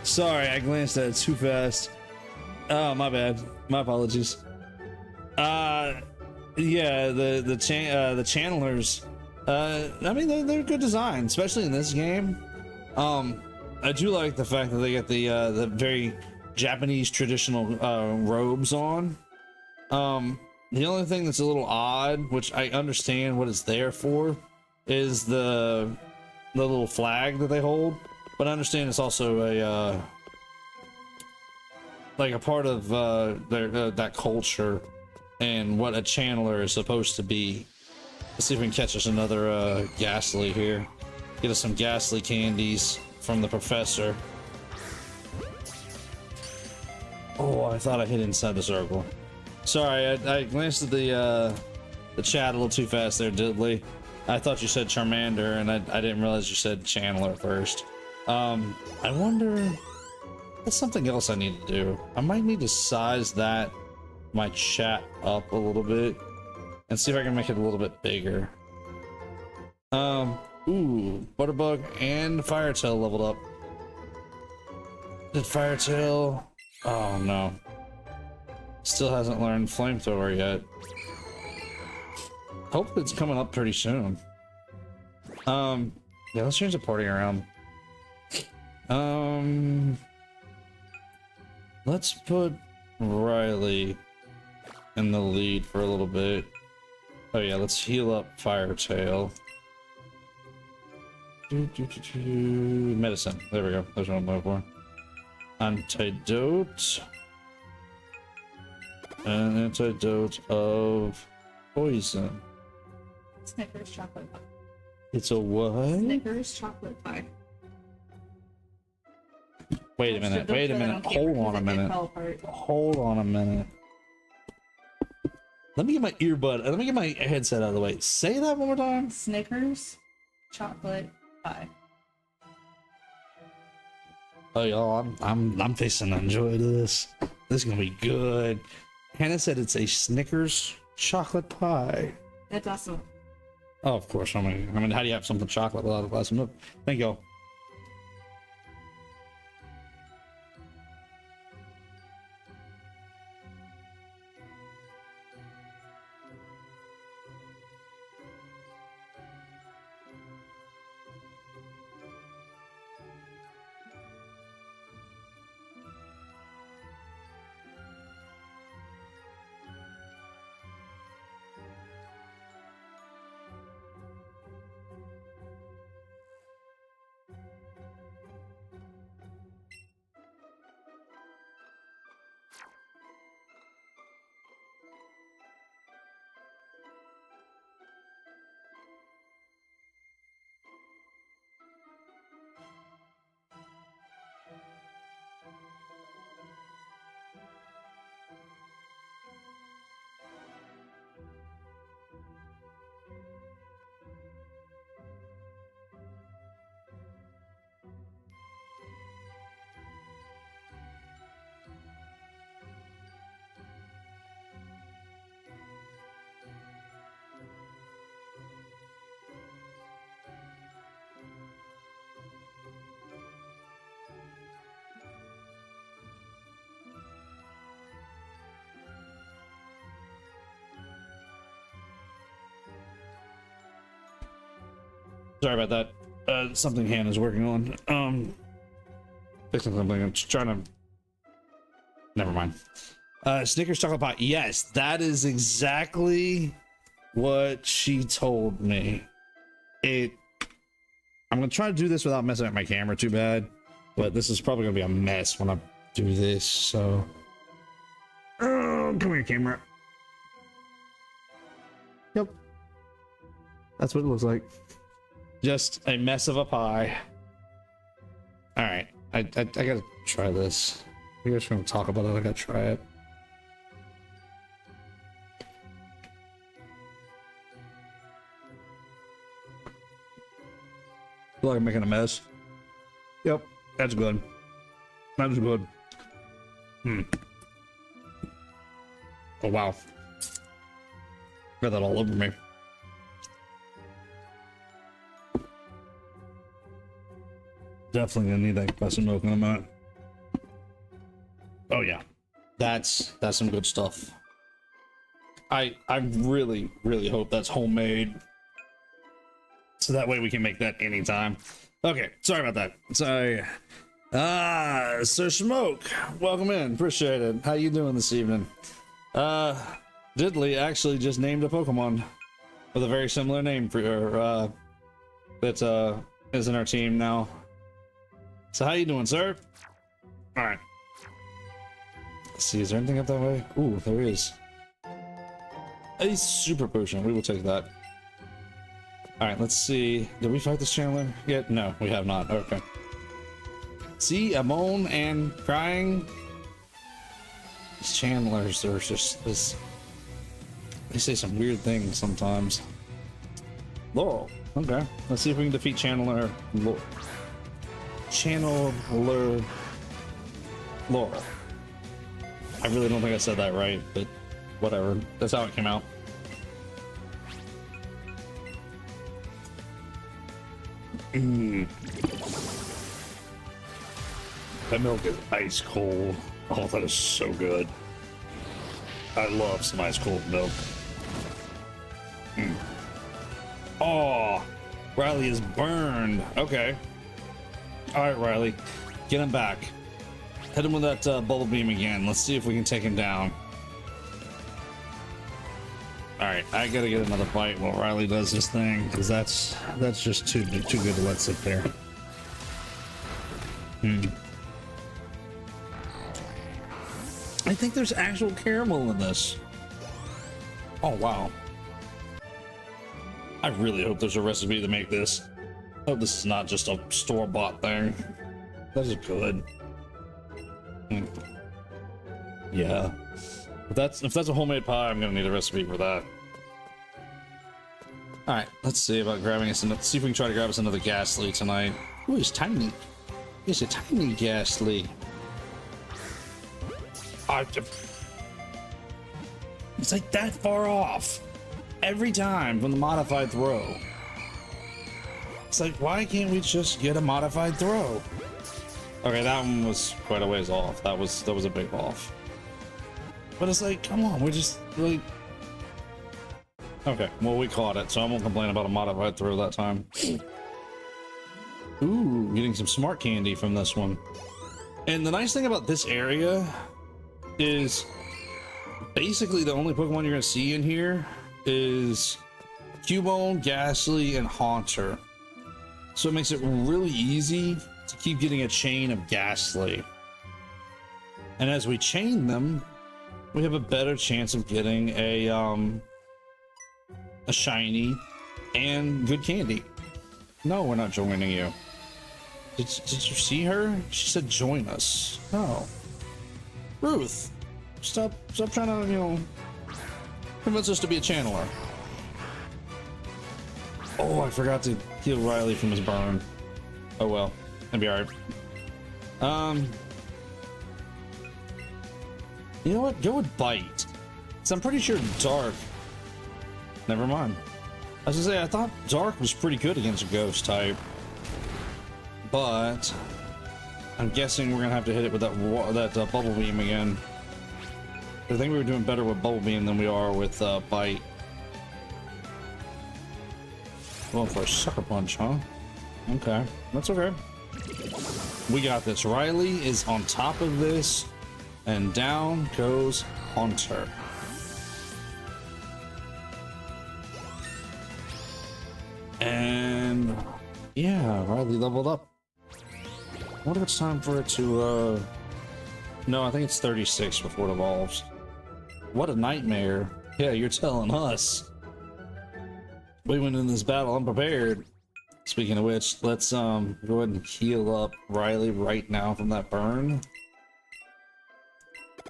Sorry, I glanced at it too fast. Oh, my bad. My apologies. Yeah, the channelers. I mean, they're good design, especially in this game. I do like the fact that they get the very Japanese traditional robes on. The only thing that's a little odd, which I understand what it's there for, is the little flag that they hold. But I understand it's also a like a part of their that culture and what a channeler is supposed to be. Let's see if we can catch us another Ghastly here. Get us some Ghastly candies from the professor. Oh, I thought I hit inside the circle. Sorry, I glanced at the chat a little too fast there, Diddley. I thought you said Charmander, and I didn't realize you said Channeler first. I wonder... That's something else I need to do. I might need to size my chat up a little bit and see if I can make it a little bit bigger. Ooh, Butterbug and Firetail leveled up. Did Firetail... Oh no. Still hasn't learned Flamethrower yet. Hope it's coming up pretty soon. Yeah, let's change the party around. Let's put Riley in the lead for a little bit. Oh yeah, let's heal up Firetail. Medicine. There we go. That's what I'm looking for. Antidote. An antidote of poison. Snickers chocolate bar. It's a what? Snickers chocolate bar. Wait a minute. Wait a minute. Hold on a minute. Hold on a minute. Let me get my earbud. Let me get my headset out of the way. Say that one more time. Snickers chocolate pie. Oh y'all, I'm fixing to enjoy this. This is gonna be good. Hannah said it's a Snickers chocolate pie. That's awesome. Oh, of course. I mean, how do you have something chocolate without a glass of milk? Thank y'all. Sorry about that. Something Hannah's working on. Fixing something. I'm just trying to. Never mind. Snickers chocolate pie. Yes, that is exactly what she told me. I'm gonna try to do this without messing up my camera too bad, but this is probably gonna be a mess when I do this. So, come here, camera. Yep, that's what it looks like. Just a mess of a pie. All right, I gotta try this. We're just gonna talk about it. I gotta try it. Feel like I'm making a mess. Yep, that's good. That's good. Oh wow, got that all over me. Definitely gonna need that glass of milk in a minute. Oh yeah, that's some good stuff. I really hope that's homemade, so that way we can make that anytime. Okay, sorry about that. Sorry. Sir Smoke, welcome in. Appreciate it. How you doing this evening? Diddley actually just named a Pokemon with a very similar name for her. That is in our team now. So how you doing, sir? All right. Let's see, is there anything up that way? Ooh, there is. A super potion. We will take that. All right, let's see. Did we fight this Chandler yet? No, we have not. Okay. See, a moan and crying. These Chandlers are just this. They say some weird things sometimes. Laurel. Okay. Let's see if we can defeat Chandler. Chandler Laurel. I really don't think I said that right, but whatever. That's how it came out. That milk is ice cold. Oh, that is so good. I love some ice cold milk. Oh, Riley is burned. Okay. All right, Riley, get him back. Hit him with that bubble beam again. Let's see if we can take him down. All right, I gotta get another fight while Riley does his thing, because that's just too good to let sit there. I think there's actual caramel in this. Oh wow. I really hope there's a recipe to make this. I hope this is not just a store-bought thing. That is good. Yeah. If that's a homemade pie, I'm gonna need a recipe for that. All right, let's see about grabbing us. Let's see if we can try to grab us another Ghastly tonight. Ooh, he's tiny. It's a tiny ghastly. It's like that far off every time from the modified throw. It's like, why can't we just get a modified throw? Okay, that one was quite a ways off. That was a big off. But it's like, come on, we're just like. Okay, well, we caught it, so I won't complain about a modified throw that time. Ooh, getting some smart candy from this one. And the nice thing about this area is basically the only Pokemon you're gonna see in here is Cuebone, Ghastly, and Haunter. So it makes it really easy to keep getting a chain of Ghastly. And as we chain them, we have a better chance of getting a shiny and good candy. No, we're not joining you. Did you see her? She said join us. No. Ruth, stop trying to, you know, convince us to be a channeler. Oh, I forgot to heal Riley from his burn. Oh well, that'd be alright. You know what? Go with Bite. So I'm pretty sure Dark. Never mind. I was gonna say, I thought Dark was pretty good against a Ghost type. But I'm guessing we're gonna have to hit it with that Bubble Beam again. I think we were doing better with Bubble Beam than we are with Bite. Going for a Sucker Punch, huh? Okay, that's okay. We got this. Riley is on top of this, and down goes Haunter. And yeah, Riley leveled up. I wonder if it's time for it to, no, I think it's 36 before it evolves. What a nightmare. Yeah, you're telling us. We went in this battle unprepared. Speaking of which, let's go ahead and heal up Riley right now from that burn.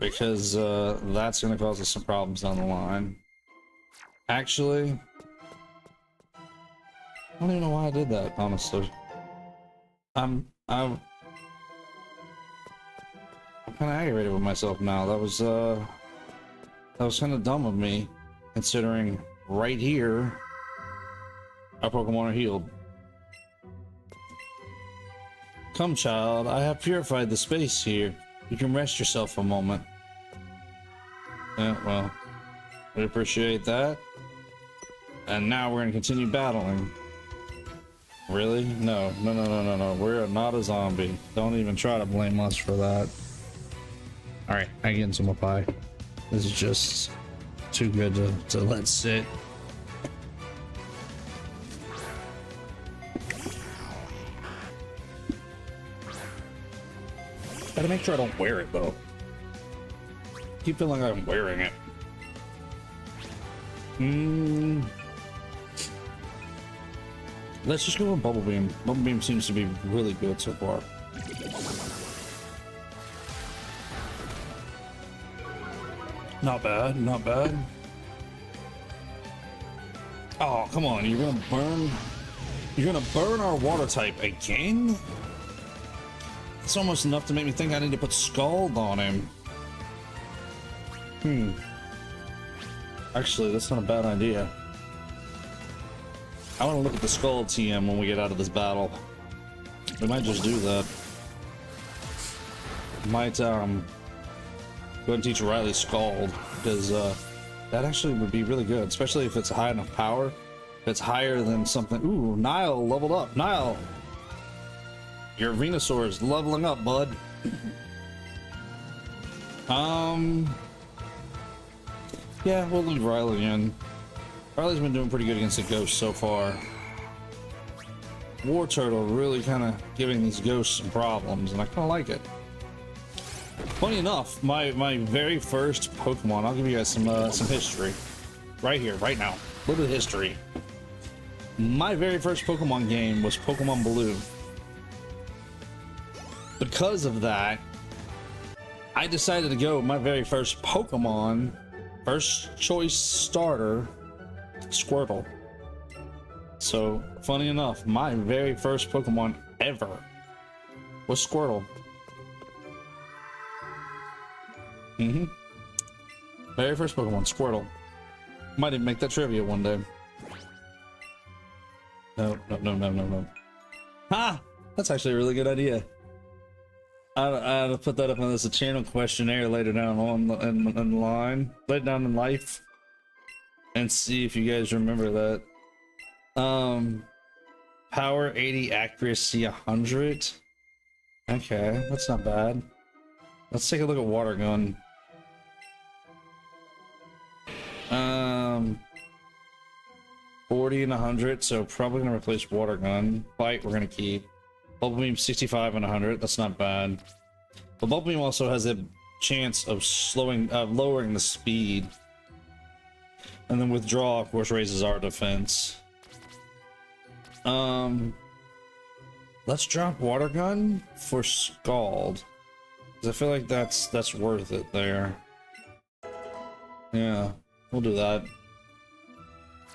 Because that's gonna cause us some problems down the line. Actually, I don't even know why I did that, honestly. I'm kind of aggravated with myself now. That was kind of dumb of me, considering right here our Pokemon are healed. Come, child, I have purified the space here. You can rest yourself a moment. Yeah, well, we appreciate that. And now we're gonna continue battling. Really? No. We're not a zombie. Don't even try to blame us for that. Alright, I get some more pie. This is just too good to let sit. Gotta make sure I don't wear it though. Keep feeling like I'm wearing it. Let's just go with Bubble Beam. Bubble Beam seems to be really good so far. Not bad, not bad. Oh, come on, you're gonna burn our water type again? It's almost enough to make me think I need to put Scald on him. Actually, that's not a bad idea. I want to look at the Scald TM when we get out of this battle. We might just do that. Might go ahead and teach Riley Scald, because that actually would be really good, especially if it's high enough power. If it's higher than something. Ooh, Nile leveled up. Nile, your Venusaur is leveling up, bud. Yeah, we'll leave Riley in. Riley's been doing pretty good against the ghosts so far. War Turtle really kind of giving these ghosts some problems, and I kind of like it. Funny enough, my very first Pokemon, I'll give you guys some history. Right here, right now. Look at the history. My very first Pokemon game was Pokemon Blue. Because of that, I decided to go with my very first Pokemon, first choice starter, Squirtle. So, funny enough, my very first Pokemon ever Was Squirtle. Mm-hmm. Very first Pokemon, Squirtle. Might even make that trivia one day. No, no, no, no, no, no. Ha! That's actually a really good idea. I'll put that up on this channel questionnaire later down in the line, later down in life, and see if you guys remember that. Power 80, accuracy 100. Okay, that's not bad. Let's take a look at water gun. 40 and 100, so probably gonna replace water gun. Bite we're gonna keep. Bubble beam 65 and 100. That's not bad. But bubble beam also has a chance of lowering the speed, and then withdraw, of course, raises our defense. Let's drop water gun for Scald, because I feel like that's worth it there. Yeah, we'll do that.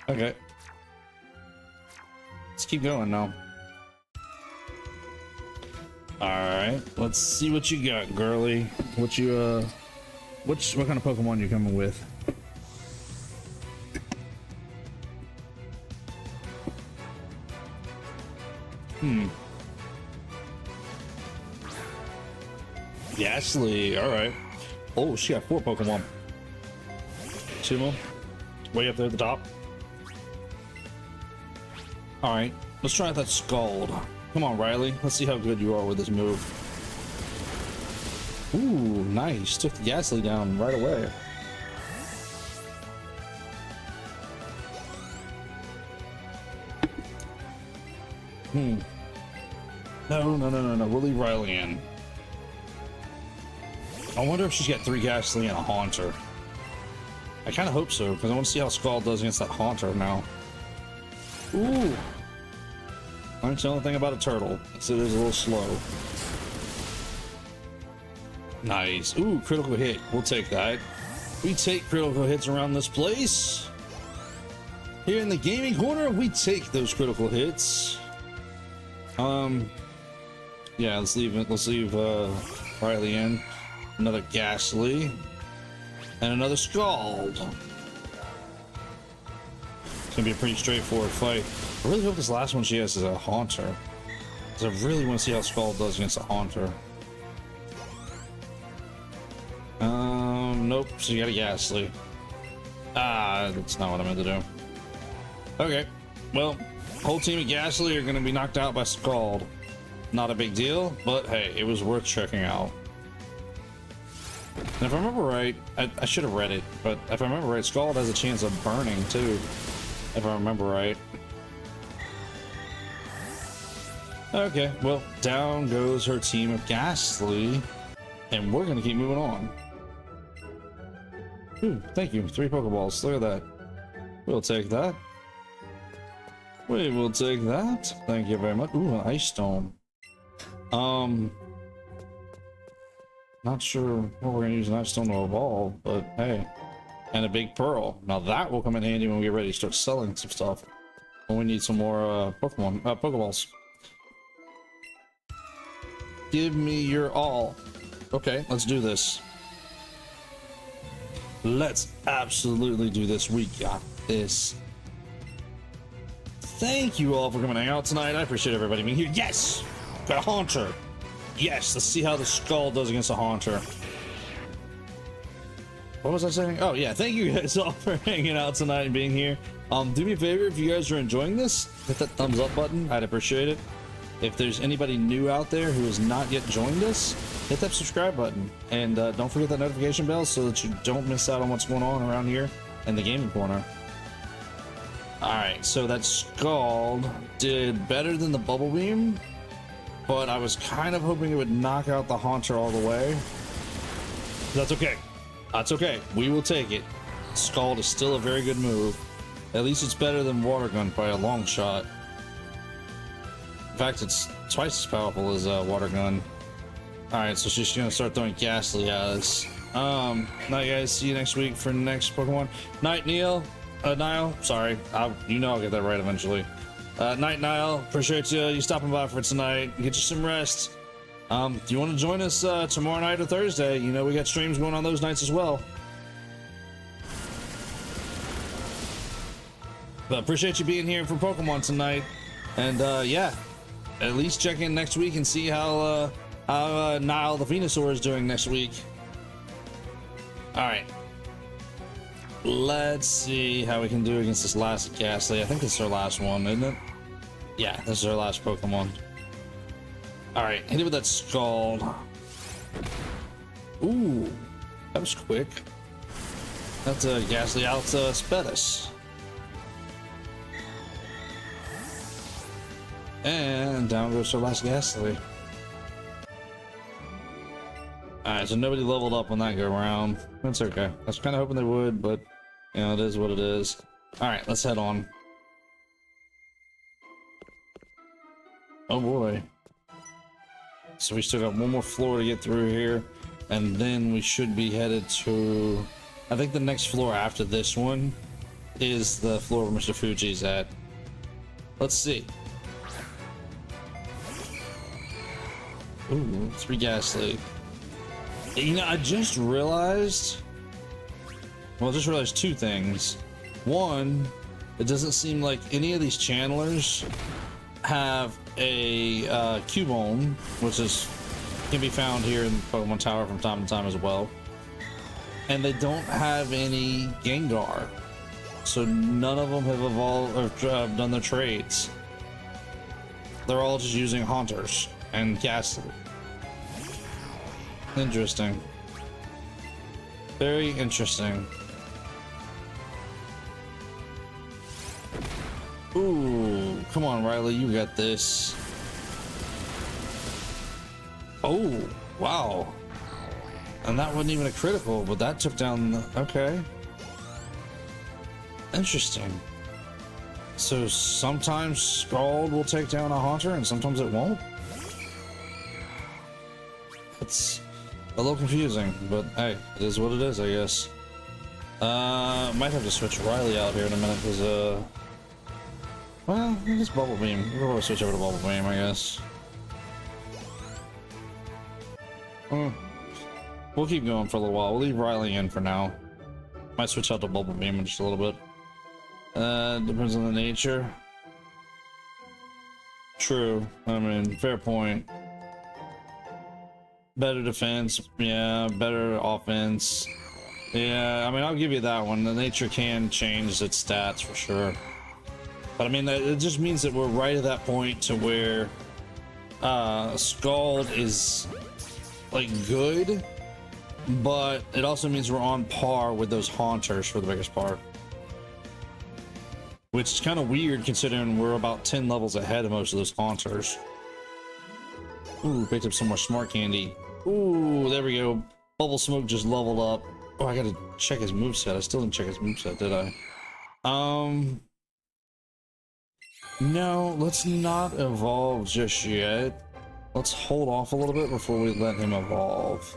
Okay, let's keep going now. All right, let's see what you got, girly. What kind of Pokemon you coming with? Yasli, all right. Oh, she got 4 Pokemon. Sumo, way up there at the top. All right, let's try that Scald. Come on, Riley. Let's see how good you are with this move. Ooh, nice. Took the Yasli down right away. No. We'll leave Riley in. I wonder if she's got 3 Ghastly and a Haunter. I kind of hope so, because I want to see how Scald does against that Haunter now. Ooh. That's the only thing about a turtle. So it is a little slow. Nice. Ooh, critical hit. We'll take that. We take critical hits around this place. Here in the gaming corner, we take those critical hits. Yeah, let's leave Riley in. Another Ghastly. And another Scald. It's gonna be a pretty straightforward fight. I really hope this last one she has is a Haunter, because I really want to see how Scald does against a Haunter. Nope, she got a Ghastly. Ah, that's not what I meant to do. Okay, well, whole team of Ghastly are going to be knocked out by Scald. Not a big deal, but hey, it was worth checking out. And if I remember right, I should have read it, but if I remember right, Scald has a chance of burning too, if I remember right. Okay, well, down goes her team of Ghastly, and we're gonna keep moving on. Ooh, thank you. 3 Pokeballs. Look at that. We'll take that. We will take that. Thank you very much. Ooh, an Ice Stone. Not sure what we're gonna use an Ice Stone to evolve, but hey. And a big Pearl. Now that will come in handy when we get ready to start selling some stuff. When we need some more Pokeballs. Give me your all. Okay, let's do this. Let's absolutely do this. We got this. Thank you all for coming out tonight. I appreciate everybody being here. Yes! Got a Haunter. Yes, let's see how the Scald does against a Haunter. What was I saying? Oh yeah, thank you guys all for hanging out tonight and being here. Do me a favor, if you guys are enjoying this, hit that thumbs up button. I'd appreciate it. If there's anybody new out there who has not yet joined us, hit that subscribe button, and don't forget that notification bell so that you don't miss out on what's going on around here in the gaming corner. Alright, so that Scald did better than the Bubble Beam, but I was kind of hoping it would knock out the Haunter all the way. That's okay. That's okay. We will take it. Scald is still a very good move. At least it's better than Water Gun by a long shot. In fact, it's twice as powerful as Water Gun. Alright, so she's gonna start throwing Ghastly at us. Night, guys. See you next week for next Pokemon. Night, Neil. Niall. Sorry. You know I'll get that right eventually. Night, Niall. Appreciate you stopping by for tonight. Get you some rest. Do you want to join us tomorrow night or Thursday? You know, we got streams going on those nights as well. But appreciate you being here for Pokemon tonight. And yeah, at least check in next week and see how Nile the Venusaur is doing next week. All right. Let's see how we can do against this last Ghastly. I think this is our last one, isn't it? Yeah, this is our last Pokemon. All right, hit it with that Scald. Ooh, that was quick. That's a Ghastly out sped us. And down goes our last Ghastly. Alright, so nobody leveled up on that go round. That's okay. I was kind of hoping they would, but you know, it is what it is. Alright, let's head on. Oh boy. So we still got one more floor to get through here, and then we should be headed to, I think the next floor after this one is the floor where Mr. Fuji's at. Let's see. Ooh, 3 Ghastly. You know, I just realized, well, I just realized 2 things. One, it doesn't seem like any of these channelers have a Cuebone, which can be found here in Pokemon Tower from time to time as well. And they don't have any Gengar. So none of them have evolved or done their trades. They're all just using Haunters and Ghastly. Interesting. Very interesting. Ooh, come on, Riley, you got this. Oh, wow. And that wasn't even a critical, but that took down the... Okay. Interesting. So sometimes Scald will take down a Haunter and sometimes it won't? It's a little confusing, but hey, it is what it is, I guess. Might have to switch Riley out here in a minute, because, well, I guess Bubble Beam. We'll probably switch over to Bubble Beam, I guess. We'll keep going for a little while. We'll leave Riley in for now. Might switch out to Bubble Beam in just a little bit. Depends on the nature. True. I mean, fair point. Better defense, yeah, better offense. Yeah, I mean, I'll give you that one. The nature can change its stats for sure. But I mean, it just means that we're right at that point to where Scald is like good, but it also means we're on par with those Haunters for the biggest part. Which is kind of weird considering we're about 10 levels ahead of most of those Haunters. Ooh, picked up some more Smart Candy. Ooh, there we go. Bubble Smoke just leveled up. Oh, I gotta check his moveset. I still didn't check his moveset, did I? No, let's not evolve just yet. Let's hold off a little bit before we let him evolve.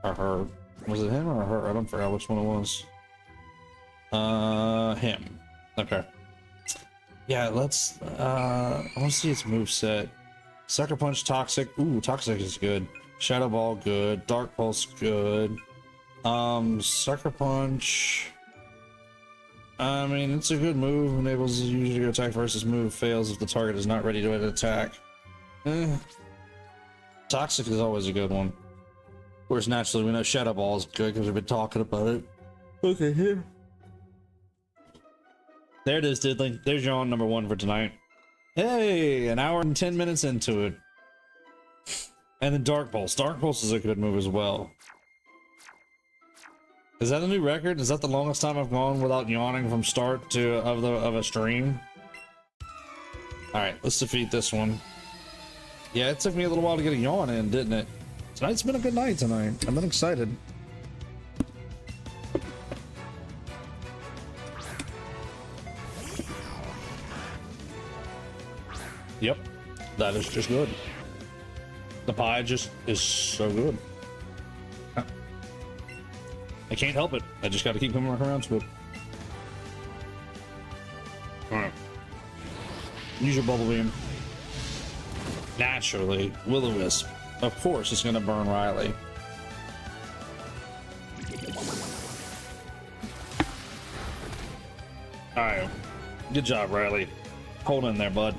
Or her. Was it him or her? I don't forget which one it was. Him. Okay. Yeah, let's, I want to see its moveset. Sucker Punch, Toxic. Ooh, Toxic is good. Shadow Ball, good. Dark Pulse, good. Sucker Punch. I mean, it's a good move. Enables the user to attack versus move. Fails if the target is not ready to attack. Toxic is always a good one. Of course, naturally, we know Shadow Ball is good because we've been talking about it. Okay, here. There it is, Diddly. There's your on number 1 for tonight. Hey, an hour and 10 minutes into it. And then Dark Pulse. Dark Pulse is a good move as well. Is that a new record? Is that the longest time I've gone without yawning from start to of a stream? Alright, let's defeat this one. Yeah, it took me a little while to get a yawn in, didn't it? Tonight's been a good night tonight. I've been excited. Yep, that is just good. The pie just is so good. I can't help it. I just got to keep coming around to it. All right. Use your Bubble Beam. naturally, Will-O-Wisp. Of course, it's gonna burn Riley. All right, good job, Riley. Hold in there, bud.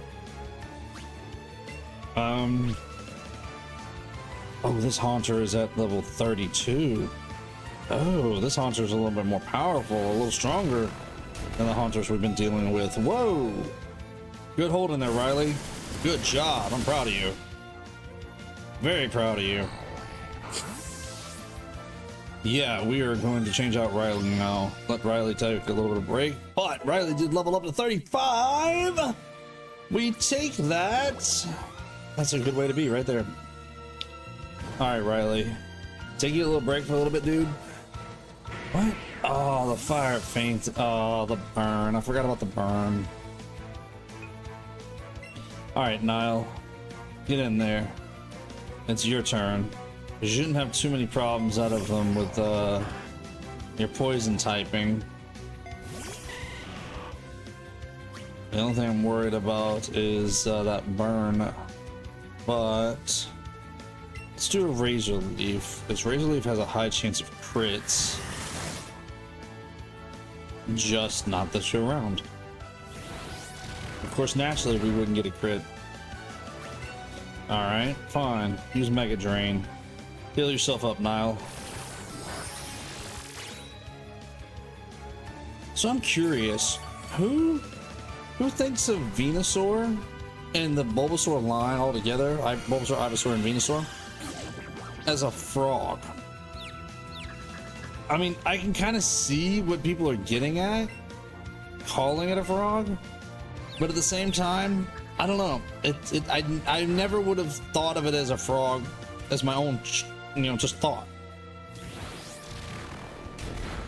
Oh, this Haunter is at level 32. Oh, this Haunter is a little bit more powerful, a little stronger than the Haunters we've been dealing with. Whoa! Good hold in there, Riley. Good job. I'm proud of you. Very proud of you. Yeah, we are going to change out Riley now. Let Riley take a little bit of break. But Riley did level up to 35. We take that. That's a good way to be right there. All right, Riley. Take you a little break for a little bit, dude. What? Oh, the fire faint. Oh, the burn. I forgot about the burn. All right, Niall. Get in there. It's your turn. You shouldn't have too many problems out of them with your poison typing. The only thing I'm worried about is that burn. But let's do a Razor Leaf, because Razor Leaf has a high chance of crits. Just not this show round. Of course, naturally we wouldn't get a crit. Alright, fine. Use Mega Drain. Heal yourself up, Niall. So I'm curious, who thinks of Venusaur and the Bulbasaur line all together, Bulbasaur, Ivysaur, and Venusaur, as a frog? I mean, I can kind of see what people are getting at, calling it a frog, but at the same time, I don't know. I never would have thought of it as a frog, as my own, just thought.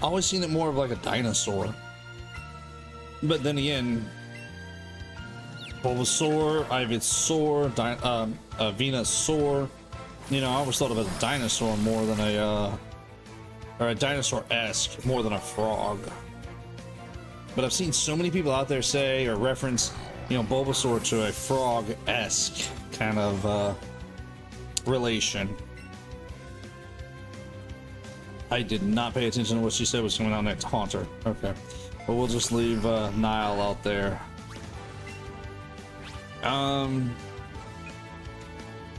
I always seen it more of like a dinosaur. But then again, Bulbasaur, Ivysaur, Venusaur, I always thought of it as a dinosaur more than or a dinosaur-esque more than a frog. But I've seen so many people out there say or reference, Bulbasaur to a frog-esque kind of relation. I did not pay attention to what she said was coming out next. Haunter. Okay. But we'll just leave Niall out there.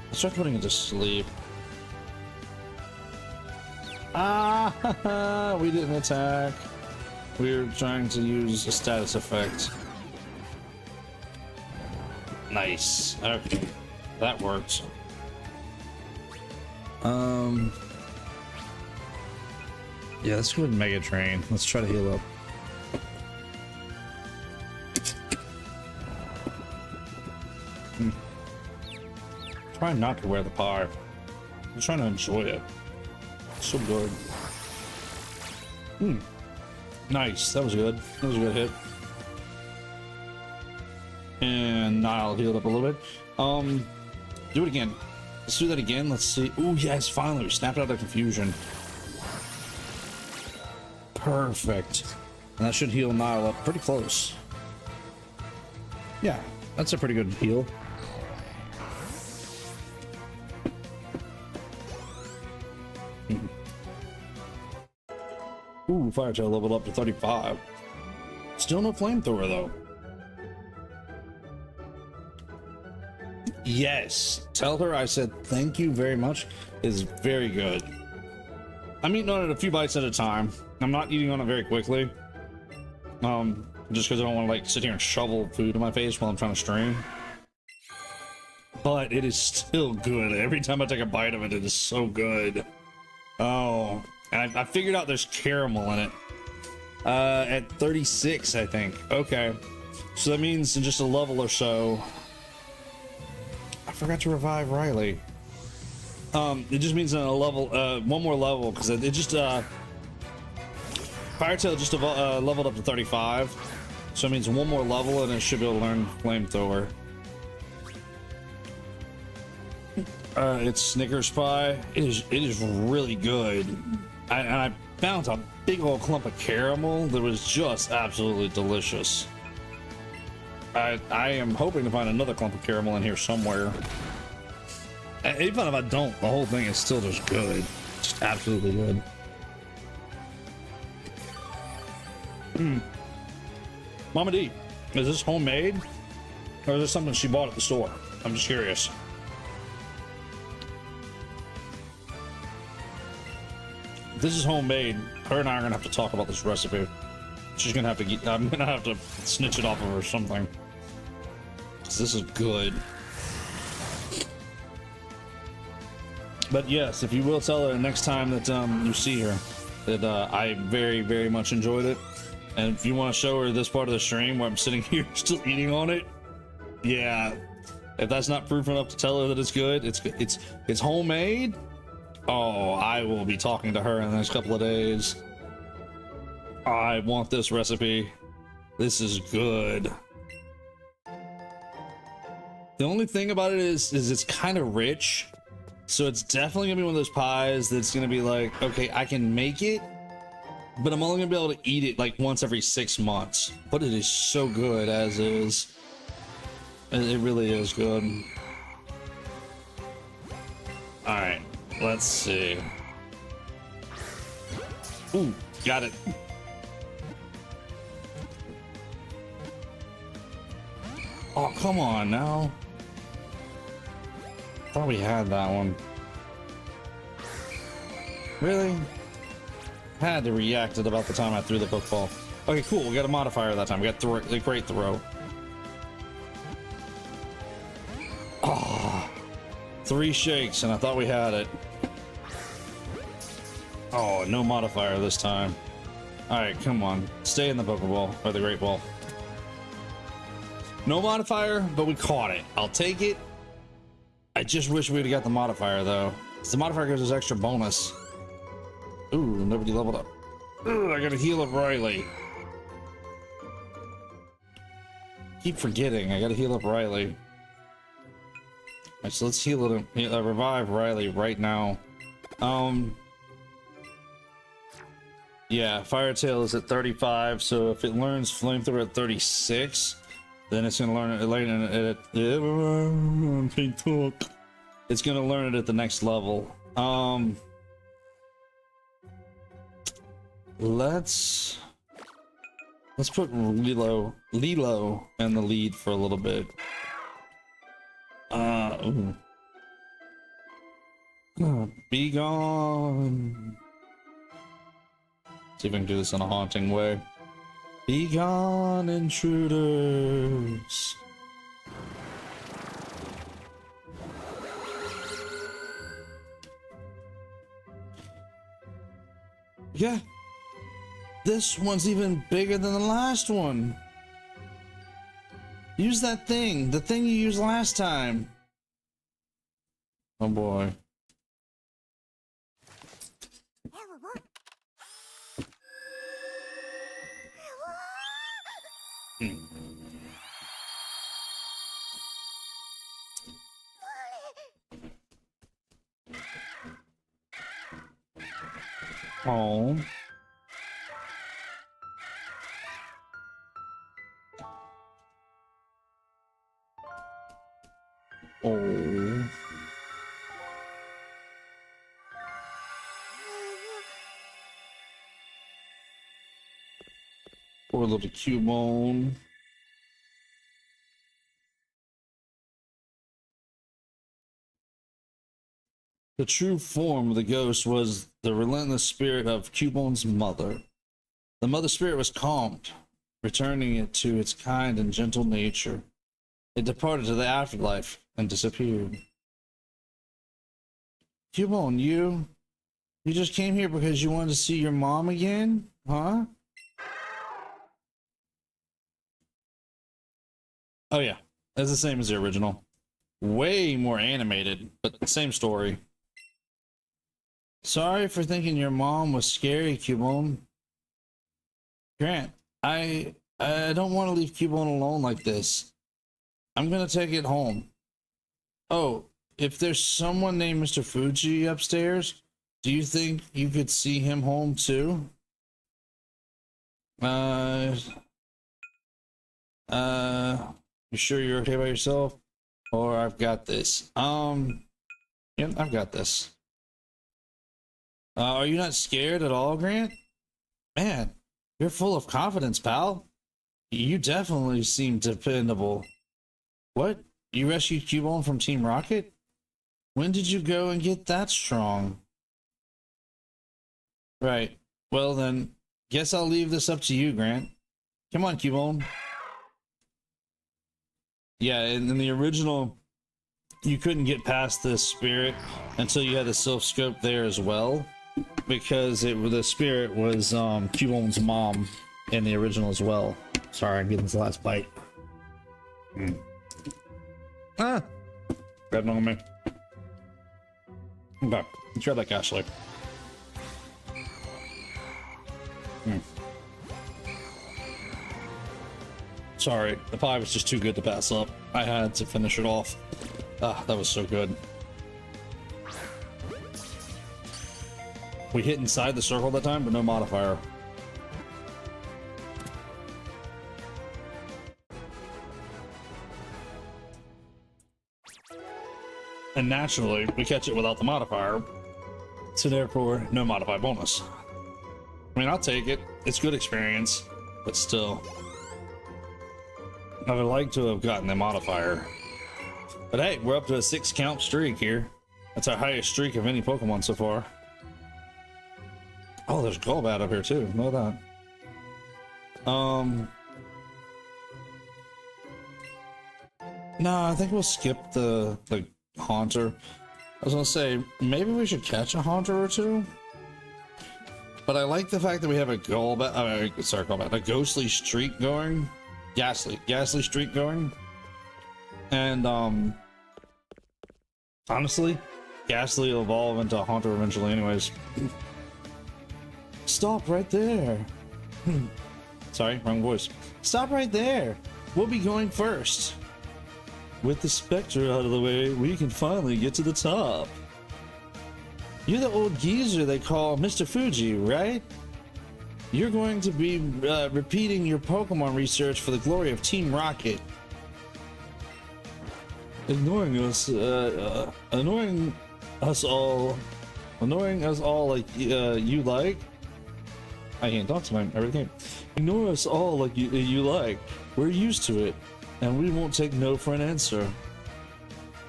Let's try putting it to sleep. We didn't attack. We were trying to use a status effect. Nice. Okay. That works. Yeah, let's go with Mega Drain. Let's try to heal up. Try not to wear the power. I'm trying to enjoy it. It's so good. Nice. That was good. That was a good hit. And Niall healed up a little bit. Do it again. Let's do that again. Let's see. Oh yes, finally we snapped out of confusion. Perfect. And that should heal Niall up pretty close. Yeah, that's a pretty good heal. Ooh, Fire Tail leveled up to 35. Still no flamethrower though. Yes, tell her I said thank you very much is very good. I'm eating on it a few bites at a time. I'm not eating on it very quickly. Just because I don't want to like sit here and shovel food in my face while I'm trying to stream. But it is still good. Every time I take a bite of it, it is so good. Oh, and I figured out there's caramel in it. At 36, I think. Okay, so that means in just a level or so. I forgot to revive Riley. It just means in a level, one more level, because it just Firetail just leveled up to 35, so it means one more level and it should be able to learn Flamethrower. It's Snickers pie. It is really good. And I found a big old clump of caramel that was just absolutely delicious. I am hoping to find another clump of caramel in here somewhere. Even if I don't, the whole thing is still just good. Just absolutely good. Mama D, is this homemade? Or is this something she bought at the store? I'm just curious. If this is homemade, her and I are gonna have to talk about this recipe. She's gonna have to get, I'm gonna have to snitch it off of her or something. 'Cause this is good. But yes, if you will tell her next time that you see her that I very, very much enjoyed it. And if you want to show her this part of the stream where I'm sitting here still eating on it, yeah. If that's not proof enough to tell her that it's good, it's homemade. Oh, I will be talking to her in the next couple of days. I want this recipe. This is good. The only thing about it is it's kind of rich. So it's definitely gonna be one of those pies that's gonna be like, okay, I can make it, but I'm only gonna be able to eat it like once every 6 months. But it is so good as is. It really is good. All right, let's see. Ooh, got it. Oh, come on now. Thought we had that one. Really? Had to react at about the time I threw the Pokeball. Okay, cool. We got a modifier that time. We got a great throw. Oh, 3 shakes, and I thought we had it. Oh, no modifier this time. All right, come on. Stay in the Pokeball, or the Great Ball. No modifier, but we caught it. I'll take it. I just wish we would have got the modifier, though. The modifier gives us extra bonus. Ooh, nobody leveled up. Ooh, I gotta heal up Riley. Keep forgetting, I gotta heal up Riley. Alright, so let's heal it, revive Riley right now. Yeah, Fire Tail is at 35, so if it learns Flamethrower at 36, then it's gonna learn it it's gonna learn it at the next level. Let's put Lilo in the lead for a little bit. Be gone. See if I can do this in a haunting way. Be gone, intruders. Yeah. This one's even bigger than the last one. Use that thing. The thing you used last time. Oh boy. Oh. Oh. Poor little Cuebone. The true form of the ghost was the relentless spirit of Cuebone's mother. The mother spirit was calmed, returning it to its kind and gentle nature. It departed to the afterlife and disappeared. Cuebone, you just came here because you wanted to see your mom again? Huh? Oh yeah, it's the same as the original. Way more animated, but same story. Sorry for thinking your mom was scary, Cuebone. Grant, I don't want to leave Cuebone alone like this. I'm gonna take it home. Oh, if there's someone named Mr. Fugi upstairs, do you think you could see him home too? You sure you're okay by yourself? Or I've got this. Yeah, I've got this. Are you not scared at all, Grant? Man, you're full of confidence, pal. You definitely seem dependable. What? You rescued Cuebone from Team Rocket? When did you go and get that strong? Right. Well then, guess I'll leave this up to you, Grant. Come on, Cuebone. Yeah, in the original, you couldn't get past this spirit until you had the Sylph Scope there as well, because the spirit was Cuebone's mom in the original as well. Sorry, I'm getting this last bite. Ah! Grabbing on me. Okay, let's try that Ashley. Sorry, the pie was just too good to pass up. I had to finish it off. Ah, that was so good. We hit inside the circle that time, but no modifier. And naturally, we catch it without the modifier, so therefore, no modified bonus. I mean, I'll take it. It's good experience, but still. I would like to have gotten the modifier. But hey, we're up to a 6-count streak here. That's our highest streak of any Pokemon so far. Oh, there's Golbat up here too. Know that. No, I think we'll skip the Haunter. I was gonna say, maybe we should catch a Haunter or two. But I like the fact that we have a Golbat, sorry, Golbat, a Ghostly streak going. Ghastly streak going. And, honestly, Ghastly will evolve into a Haunter eventually anyways. Stop right there. Sorry, wrong voice. Stop right there. We'll be going first. With the Spectre out of the way, we can finally get to the top. You're the old geezer they call Mr. Fugi, right? You're going to be repeating your Pokemon research for the glory of Team Rocket. Annoying us all like you like. I can't talk to my everything. Ignore us all like you like. We're used to it, and we won't take no for an answer.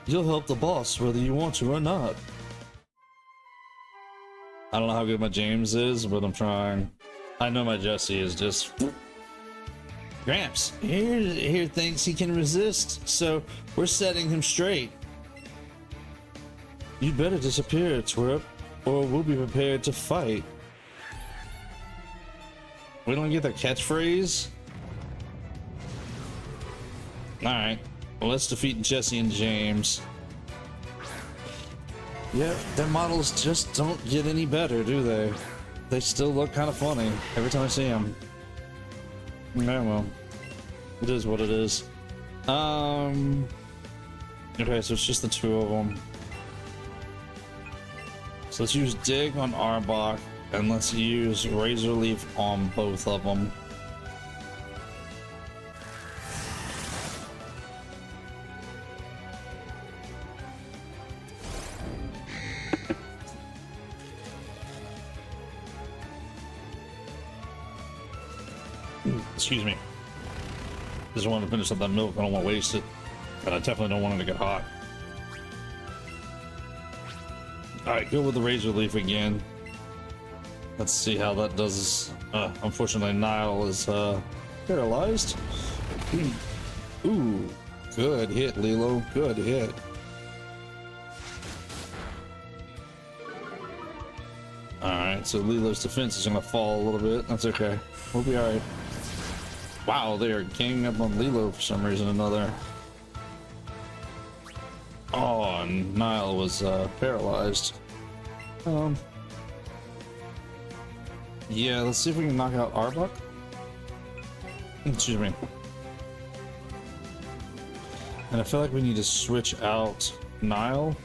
You'll help the boss whether you want to or not. I don't know how good my James is, but I'm trying. I know my Jesse is just... Gramps, here thinks he can resist, so we're setting him straight. You'd better disappear, Twerp, or we'll be prepared to fight. We don't get the catchphrase? Alright, well, let's defeat Jesse and James. Yeah, their models just don't get any better, do they? They still look kind of funny every time I see them. Yeah, well, it is what it is. Okay, so it's just the two of them. So let's use Dig on Arbok, and let's use Razor Leaf on both of them. Excuse me. Just wanted to finish up that milk. I don't want to waste it, but I definitely don't want it to get hot. All right, go with the Razor Leaf again. Let's see how that does. Unfortunately, Nile is paralyzed. Ooh, good hit, Lilo. Good hit. All right, so Lilo's defense is gonna fall a little bit. That's okay. We'll be all right. Wow, they are ganging up on Lilo for some reason or another. Oh, and Nile was paralyzed. Yeah, let's see if we can knock out Arbok. Excuse me. And I feel like we need to switch out Nile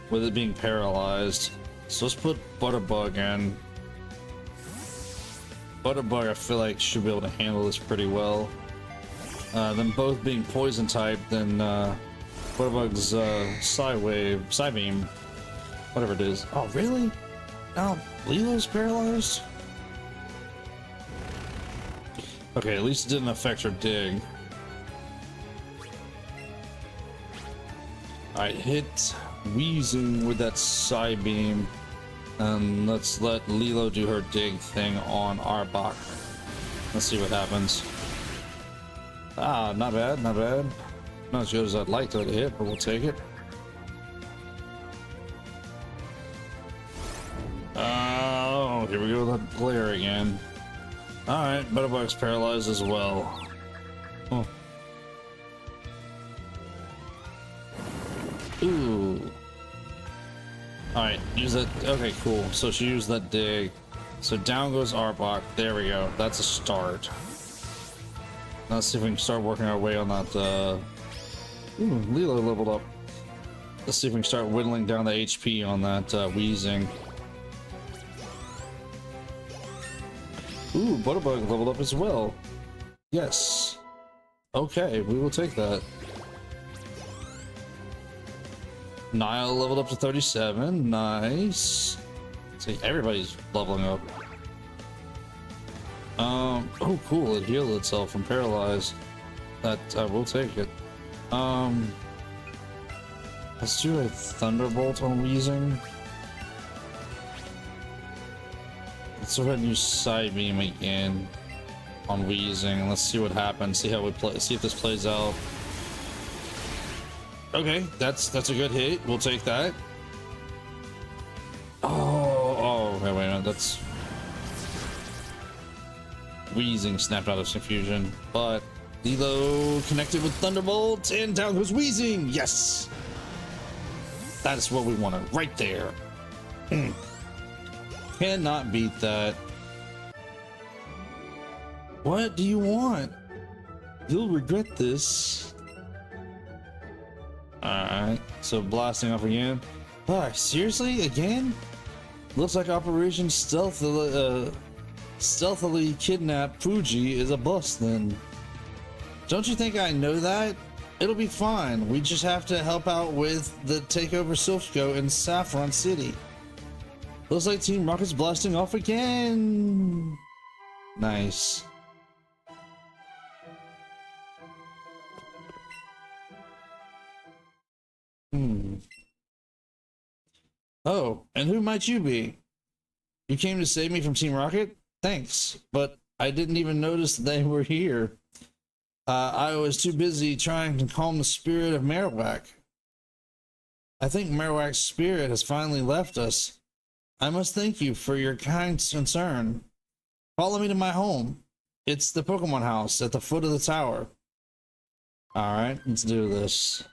with it being paralyzed. So let's put Butterbug in. Butterbug, I feel like, should be able to handle this pretty well. Them both being poison type, then Butterbug's Psybeam Whatever it is. Oh, really? Now Lilo's paralyzed? Okay, at least it didn't affect her dig. Alright, hit Wheezing with that side beam. And let's let Lilo do her dig thing on Arbok. Let's see what happens. Ah, not bad, not bad. Not as good as I'd like to hit, but we'll take it. Oh, here we go with that glare again. Alright, Butterbug's paralyzed as well. Oh. Ooh. Alright, use that. Okay, cool. So she used that dig. So down goes Arbok. There we go. That's a start. Now let's see if we can start working our way on that. Ooh, Lilo leveled up. Let's see if we can start whittling down the HP on that Wheezing. Ooh, Butterbug leveled up as well. Yes. Okay, we will take that. Nile leveled up to 37. Nice. See, everybody's leveling up. Oh, cool. It healed itself from paralyzed. That we'll take it. Let's do a Thunderbolt on Wheezing. Let's go ahead and use Side Beam again on Wheezing. Let's see what happens. See how we play. See if this plays out. Okay, that's a good hit. We'll take that. Oh, wait a minute. That's Wheezing snapped out of confusion, but Lilo connected with Thunderbolt, and down goes Wheezing. Yes, that is what we wanted right there. Cannot beat that. What do you want? You'll regret this. Alright, so blasting off again. Ah, seriously? Again? Looks like Operation Stealthily Kidnap Fugi is a bust then. Don't you think I know that? It'll be fine. We just have to help out with the takeover Silphco in Saffron City. Looks like Team Rocket's blasting off again. Nice. Oh, and who might you be? You came to save me from Team Rocket? Thanks, but I didn't even notice they were here. I was too busy trying to calm the spirit of Marowak. I think Marowak's spirit has finally left us. I must thank you for your kind concern. Follow me to my home. It's the Pokemon house at the foot of the tower. Alright, let's do this.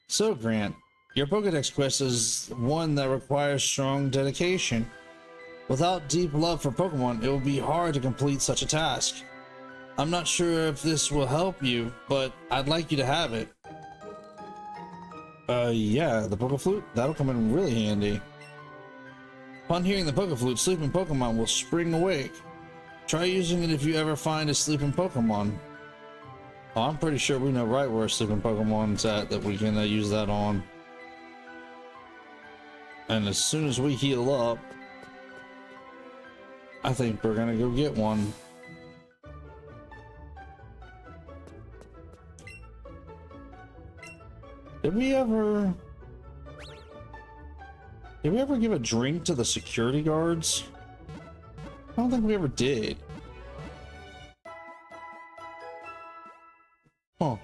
So, Grant, your Pokedex quest is one that requires strong dedication. Without deep love for Pokemon, it will be hard to complete such a task. I'm not sure if this will help you, but I'd like you to have it. Yeah, the Pokeflute? That'll come in really handy. Upon hearing the Pokeflute, sleeping Pokemon will spring awake. Try using it if you ever find a sleeping Pokemon. Oh, I'm pretty sure we know right where a sleeping Pokemon's at that we can use that on. And as soon as we heal up, I think we're gonna go get one. Did we ever give a drink to the security guards? I don't think we ever did. Huh.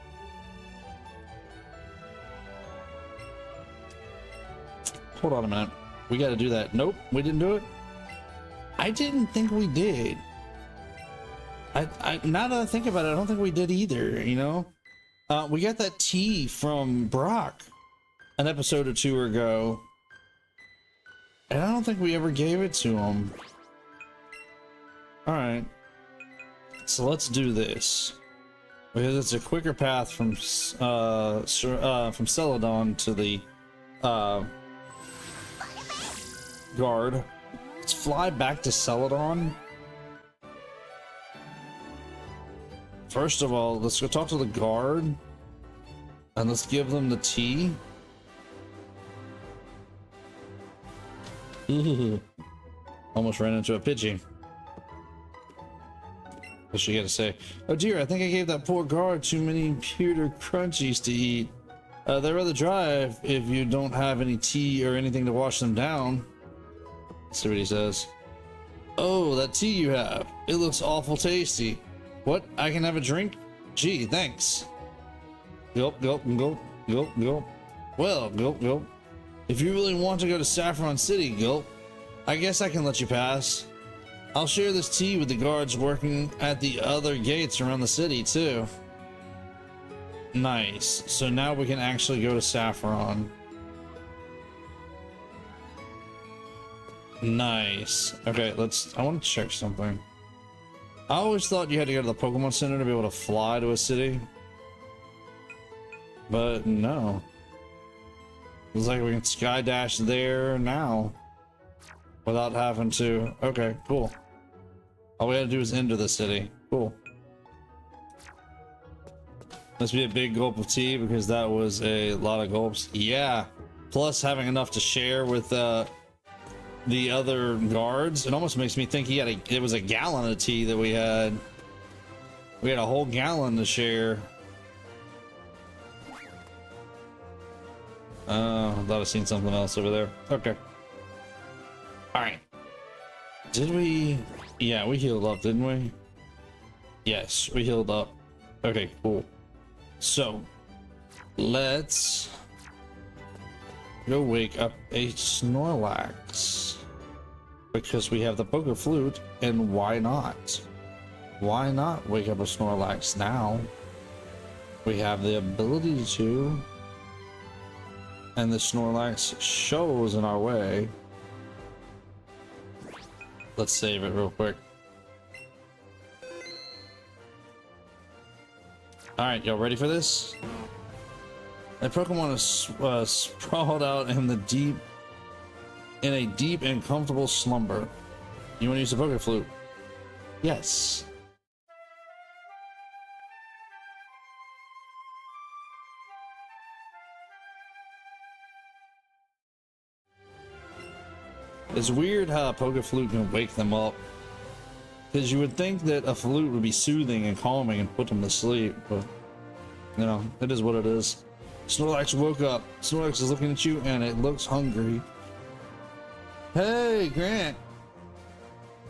Hold on a minute. We gotta do that. Nope, we didn't do it. I didn't think we did. Now that I think about it, I don't think we did either, you know? We got that tea from Brock an episode or two ago. And I don't think we ever gave it to him. Alright. So let's do this. Because it's a quicker path from Celadon to the guard. Let's fly back to Celadon. First of all, let's go talk to the guard. And let's give them the tea. Ooh. Almost ran into a Pidgey. What's she gotta say? Oh dear, I think I gave that poor guard too many pewter crunchies to eat. They're rather dry if you don't have any tea or anything to wash them down. Let's see what he says. Oh, that tea you have. It looks awful tasty. What? I can have a drink? Gee, thanks. Gulp, gulp, gulp, gulp, gulp. Well, gulp, gulp. If you really want to go to Saffron City, gulp, I guess I can let you pass. I'll share this tea with the guards working at the other gates around the city, too. Nice. So now we can actually go to Saffron. Nice. Okay, I want to check something. I always thought you had to go to the Pokemon Center to be able to fly to a city. But no. Looks like we can sky dash there now. Without having to... Okay, cool. All we had to do is enter the city. Cool. Must be a big gulp of tea because that was a lot of gulps. Yeah. Plus having enough to share with the other guards. It almost makes me think it was a gallon of tea that we had. We had a whole gallon to share. I thought I seen something else over there. Okay. Alright. Did we... Yeah, we healed up, didn't we? Yes, we healed up. Okay, cool. So, let's go wake up a Snorlax. Because we have the Poker Flute, and why not? Why not wake up a Snorlax now? We have the ability to. And the Snorlax shows in our way. Let's save it real quick. Alright, y'all ready for this? A Pokemon is sprawled out in a deep and comfortable slumber. You want to use the Poké Flute? Yes. It's weird how a Poké Flute can wake them up. Because you would think that a flute would be soothing and calming and put them to sleep, but you know, it is what it is. Snorlax woke up. Snorlax is looking at you and it looks hungry. Hey, Grant!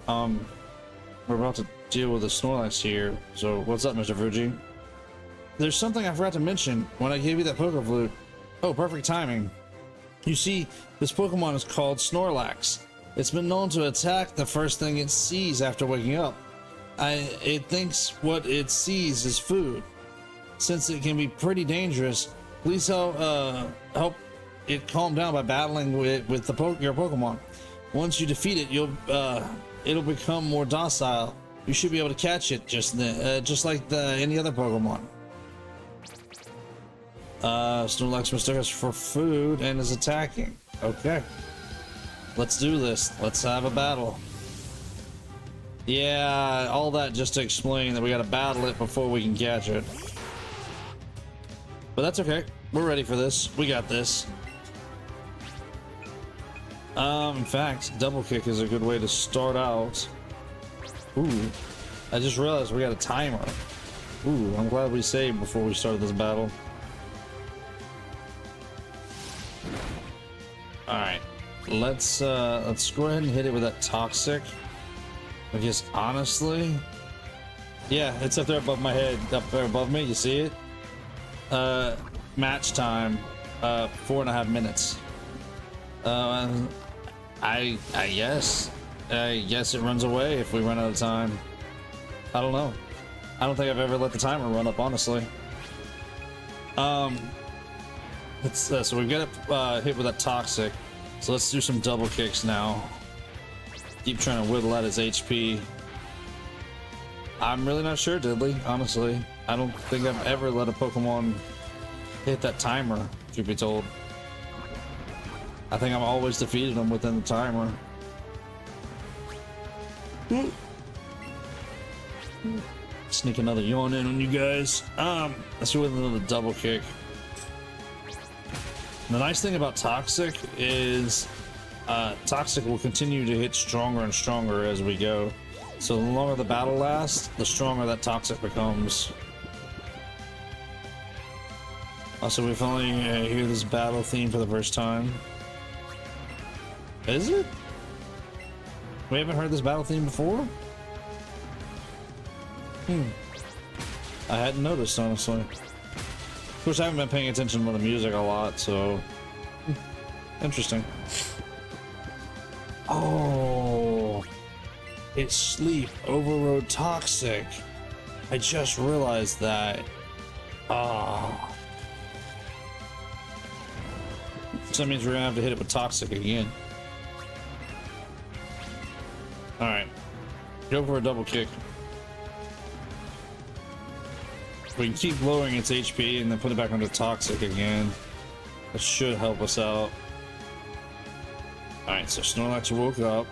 We're about to deal with the Snorlax here, so what's up, Mr. Fugi? There's something I forgot to mention when I gave you that Poké Flute. Oh, perfect timing. You see, this Pokemon is called Snorlax. It's been known to attack the first thing it sees after waking up. It thinks what it sees is food. Since it can be pretty dangerous, please help it calm down by battling with your Pokemon. Once you defeat it, it'll become more docile. You should be able to catch it just like any other Pokemon. Snorlax mistook us for food and is attacking. Okay. Let's do this. Let's have a battle. Yeah, all that just to explain that we gotta battle it before we can catch it. But that's okay. We're ready for this. We got this. In fact, double kick is a good way to start out. Ooh, I just realized we got a timer. Ooh, I'm glad we saved before we started this battle. Alright, let's go ahead and hit it with that toxic. Because honestly, yeah, it's up there above my head, up there above me, you see it? Match time, 4.5 minutes. I guess it runs away if we run out of time. I don't know. I don't think I've ever let the timer run up, honestly. So we've got it hit with that toxic. So let's do some double kicks now. Keep trying to whittle at his HP. I'm really not sure, Diddley, honestly. I don't think I've ever let a Pokemon hit that timer, truth be told. I think I've always defeated him within the timer. Sneak another yawn in on you guys. Let's do with another double kick. The nice thing about toxic is Toxic will continue to hit stronger and stronger as we go. So the longer the battle lasts, the stronger that Toxic becomes. Also, we finally hear this battle theme for the first time. Is it? We haven't heard this battle theme before? I hadn't noticed, honestly. Of course, I haven't been paying attention to the music a lot, so... Interesting. Oh... It's Sleep overrode Toxic. I just realized that. Ah. So that means we're gonna have to hit it with Toxic again. Alright. Go for a double kick. We can keep lowering its HP and then put it back under Toxic again. That should help us out. Alright, so Snorlax woke up.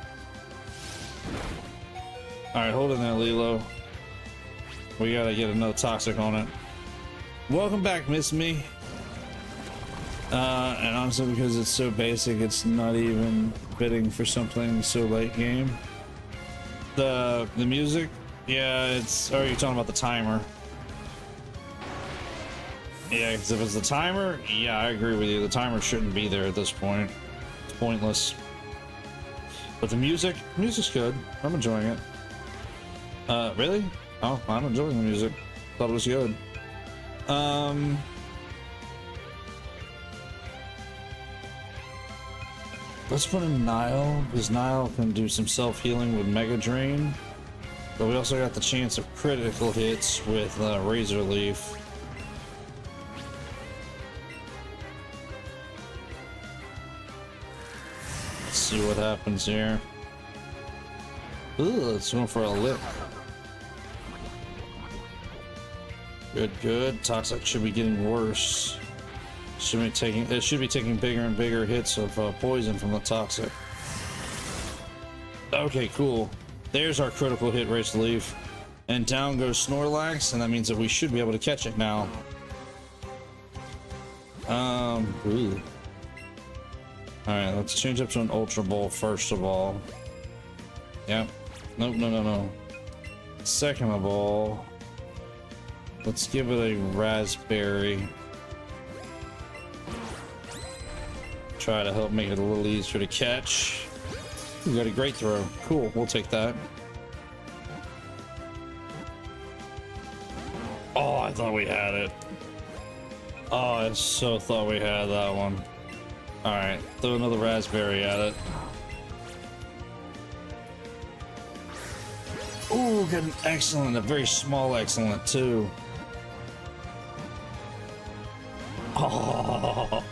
Alright, hold in there, Lilo. We gotta get another Toxic on it. Welcome back, Miss Me. And honestly, because it's so basic, it's not even fitting for something so late game. The music, yeah, it's... Oh, you're talking about the timer. Yeah, because if it's the timer, yeah, I agree with you. The timer shouldn't be there at this point. It's pointless. But the music's good. I'm enjoying it. Really? Oh, I'm enjoying the music. Thought it was good. Let's put in Nile, because Nile can do some self-healing with Mega Drain. But we also got the chance of critical hits with Razor Leaf. Let's see what happens here. Ooh, it's going for a lip. Good, good. Toxic should be getting worse. It should be taking bigger and bigger hits of poison from the Toxic. Okay, cool. There's our critical hit, Razor Leaf. And down goes Snorlax, and that means that we should be able to catch it now. Ooh. Alright, let's change up to an Ultra Ball first of all. Yep. Nope, no. Second of all, let's give it a Raspberry. Try to help make it a little easier to catch. We got a great throw. Cool, we'll take that. Oh, I thought we had it. Oh, I so thought we had that one. Alright, throw another Raspberry at it. Ooh, got an excellent, a very small excellent too. Oh,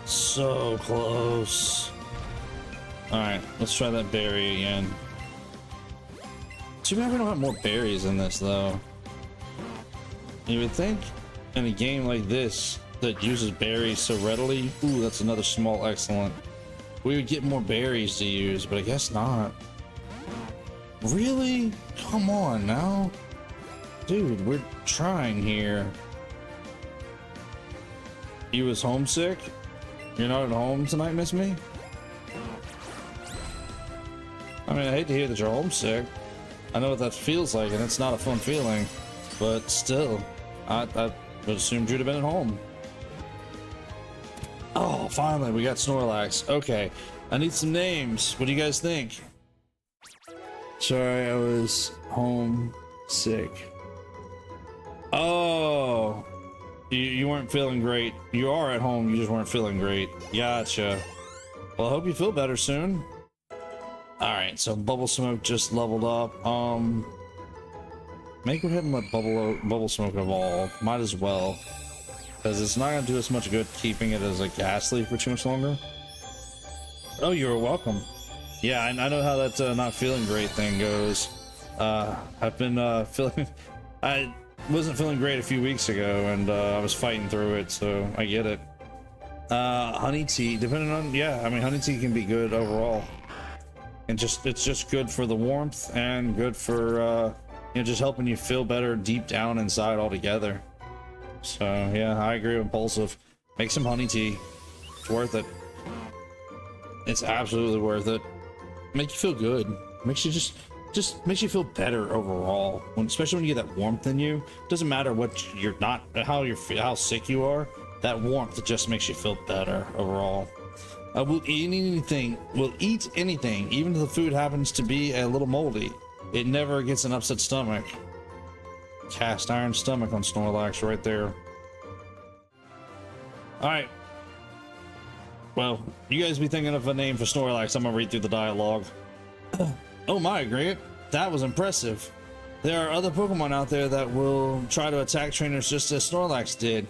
so close. Alright, let's try that berry again. Too bad we don't have more berries in this though. You would think in a game like this that uses berries so readily, ooh, that's another small excellent, we would get more berries to use, but I guess not. Really? Come on now. Dude, we're trying here. You was homesick? You're not at home tonight, Miss Me? I mean, I hate to hear that you're homesick. I know what that feels like, and it's not a fun feeling. But still, I would assume you'd have been at home. Oh, finally, we got Snorlax. Okay, I need some names. What do you guys think? Sorry, I was homesick. Oh, you weren't feeling great. You are at home, you just weren't feeling great. Gotcha. Well, I hope you feel better soon. Alright, so Bubble Smoke just leveled up. Make it hit and let Bubble Smoke evolve. Might as well. Because it's not going to do us much good keeping it as a Ghastly for too much longer. Oh, you're welcome. Yeah, I know how that not feeling great thing goes. I've been feeling... I wasn't feeling great a few weeks ago, and I was fighting through it, so I get it. Honey tea, depending on... Yeah, I mean, honey tea can be good overall. And it's just good for the warmth and good for, you know, just helping you feel better deep down inside altogether. So, yeah, I agree with Impulsive. Make some honey tea. It's worth it. It's absolutely worth it. Make you feel good. Makes you just makes you feel better overall. Especially when you get that warmth in you. Doesn't matter what you're not, how sick you are. That warmth just makes you feel better overall. We'll eat anything, even if the food happens to be a little moldy. It never gets an upset stomach. Cast iron stomach on Snorlax right there. Alright. Well, you guys be thinking of a name for Snorlax. I'm gonna read through the dialogue. Oh my, Grant. That was impressive. There are other Pokemon out there that will try to attack trainers just as Snorlax did.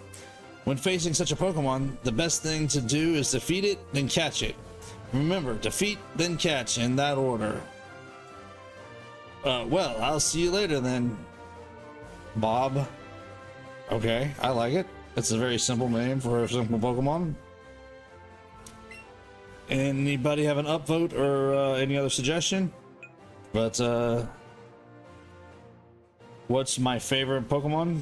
When facing such a Pokemon, the best thing to do is defeat it, then catch it. Remember, defeat, then catch, in that order. Well, I'll see you later then, Bob. Okay, I like it. It's a very simple name for a simple Pokemon. Anybody have an upvote or any other suggestion? But, what's my favorite Pokemon?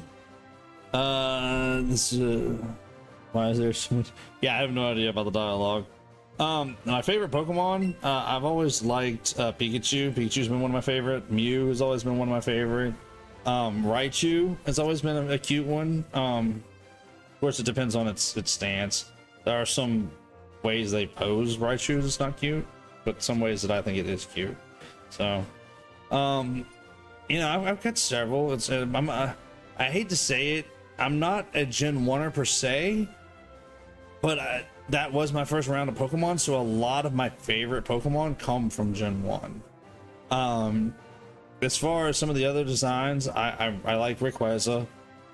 Why is there so much? Yeah, I have no idea about the dialogue. My favorite Pokemon, I've always liked Pikachu. Pikachu's been one of my favorite. Mew has always been one of my favorite. Raichu has always been a cute one. Of course, it depends on its stance. There are some ways they pose Raichu is not cute, but some ways that I think it is cute. So, you know, I've got several. I hate to say it, I'm not a Gen 1er per se, but that was my first round of Pokemon, so a lot of my favorite Pokemon come from Gen 1. As far as some of the other designs, I like Rayquaza.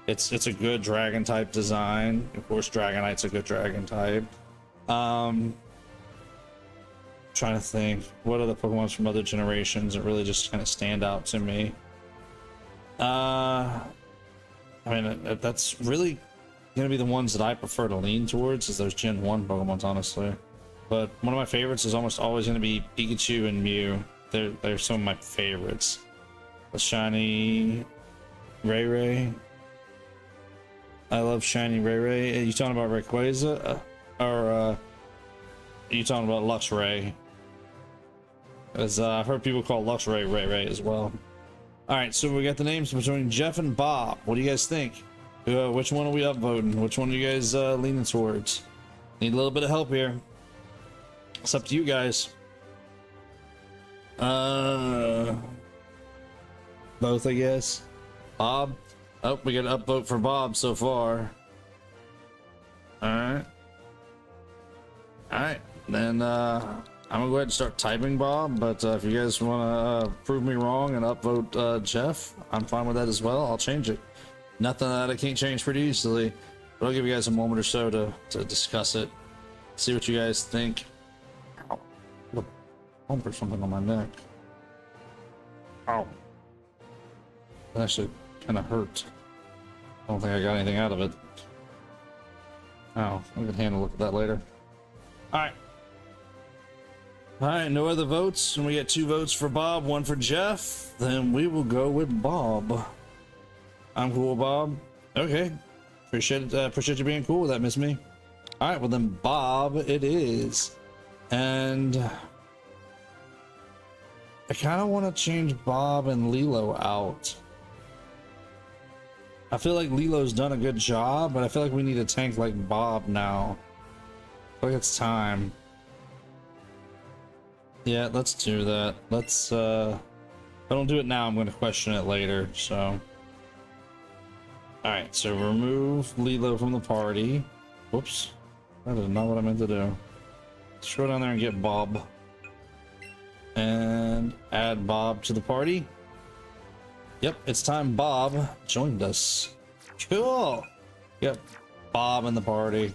It's a good dragon type design. Of course, Dragonite's a good dragon type. Trying to think what other Pokemon from other generations that really just kind of stand out to me. I mean, that's really gonna be the ones that I prefer to lean towards, is those Gen 1 Pokemons, honestly. But one of my favorites is almost always gonna be Pikachu and Mew. They're some of my favorites. The shiny Ray. I love shiny Ray. Are you talking about Rayquaza? Or are you talking about Luxray? As I've heard people call Luxray Ray as well. Alright, so we got the names between Jeff and Bob. What do you guys think? Which one are we upvoting? Which one are you guys leaning towards? Need a little bit of help here. It's up to you guys. Both, I guess. Bob? Oh, we got an upvote for Bob so far. Alright. Alright, then I'm gonna go ahead and start typing Bob, but if you guys want to prove me wrong and upvote Jeff, I'm fine with that as well. I'll change it. Nothing that I can't change pretty easily, but I'll give you guys a moment or so to discuss it, see what you guys think. Ow. Look, bump or something on my neck. Ow. That actually kind of hurt. I don't think I got anything out of it. Oh, I can handle look at that later. Alright. Alright, no other votes, and we got 2 votes for Bob, 1 for Jeff. Then we will go with Bob. I'm cool, Bob. Okay. Appreciate you being cool with that, Miss Me. Alright, well then Bob it is. And I kind of want to change Bob and Lilo out. I feel like Lilo's done a good job, but I feel like we need a tank like Bob now. I feel like it's time. Yeah, let's do that. Let's, if I don't do it now, I'm going to question it later, so. Alright, so remove Lilo from the party. Whoops. That is not what I meant to do. Let's go down there and get Bob. And add Bob to the party. Yep, it's time Bob joined us. Cool! Yep, Bob in the party.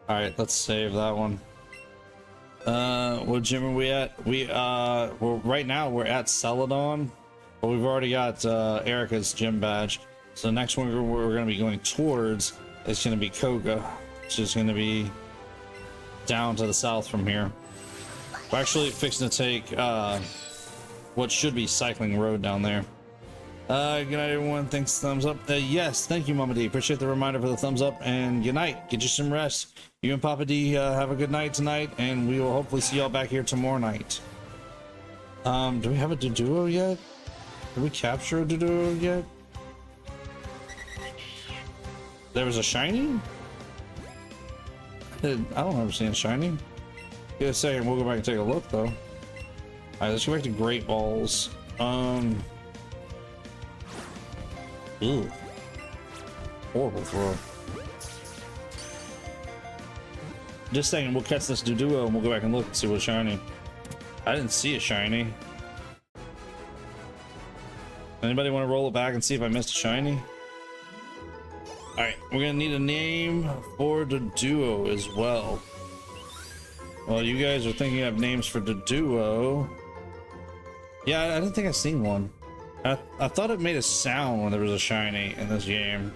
Alright, let's save that one. What gym are we at? Well, right now we're at Celadon, but we've already got Erika's gym badge. So the next one we're going to be going towards is going to be Koga, which is going to be down to the south from here. We're actually fixing to take what should be Cycling Road down there. Good night, everyone. Thanks. Thumbs up. Yes, thank you, Mama D. Appreciate the reminder for the thumbs up. And good night. Get you some rest. You and Papa D have a good night tonight, and we will hopefully see y'all back here tomorrow night. Do we have a duo yet? Did we capture a duo yet? There was a shiny? I don't remember seeing shiny. Give it a second, we'll go back and take a look though. Alright, let's go back to Great Balls. Ew. Horrible throw. Just saying, we'll catch this duo and we'll go back and look and see what's shiny. I didn't see a shiny. Anybody want to roll it back and see if I missed a shiny? Alright, we're gonna need a name for the duo as well. Well, you guys are thinking of names for the duo. Yeah, I didn't think I seen one. I thought it made a sound when there was a shiny in this game.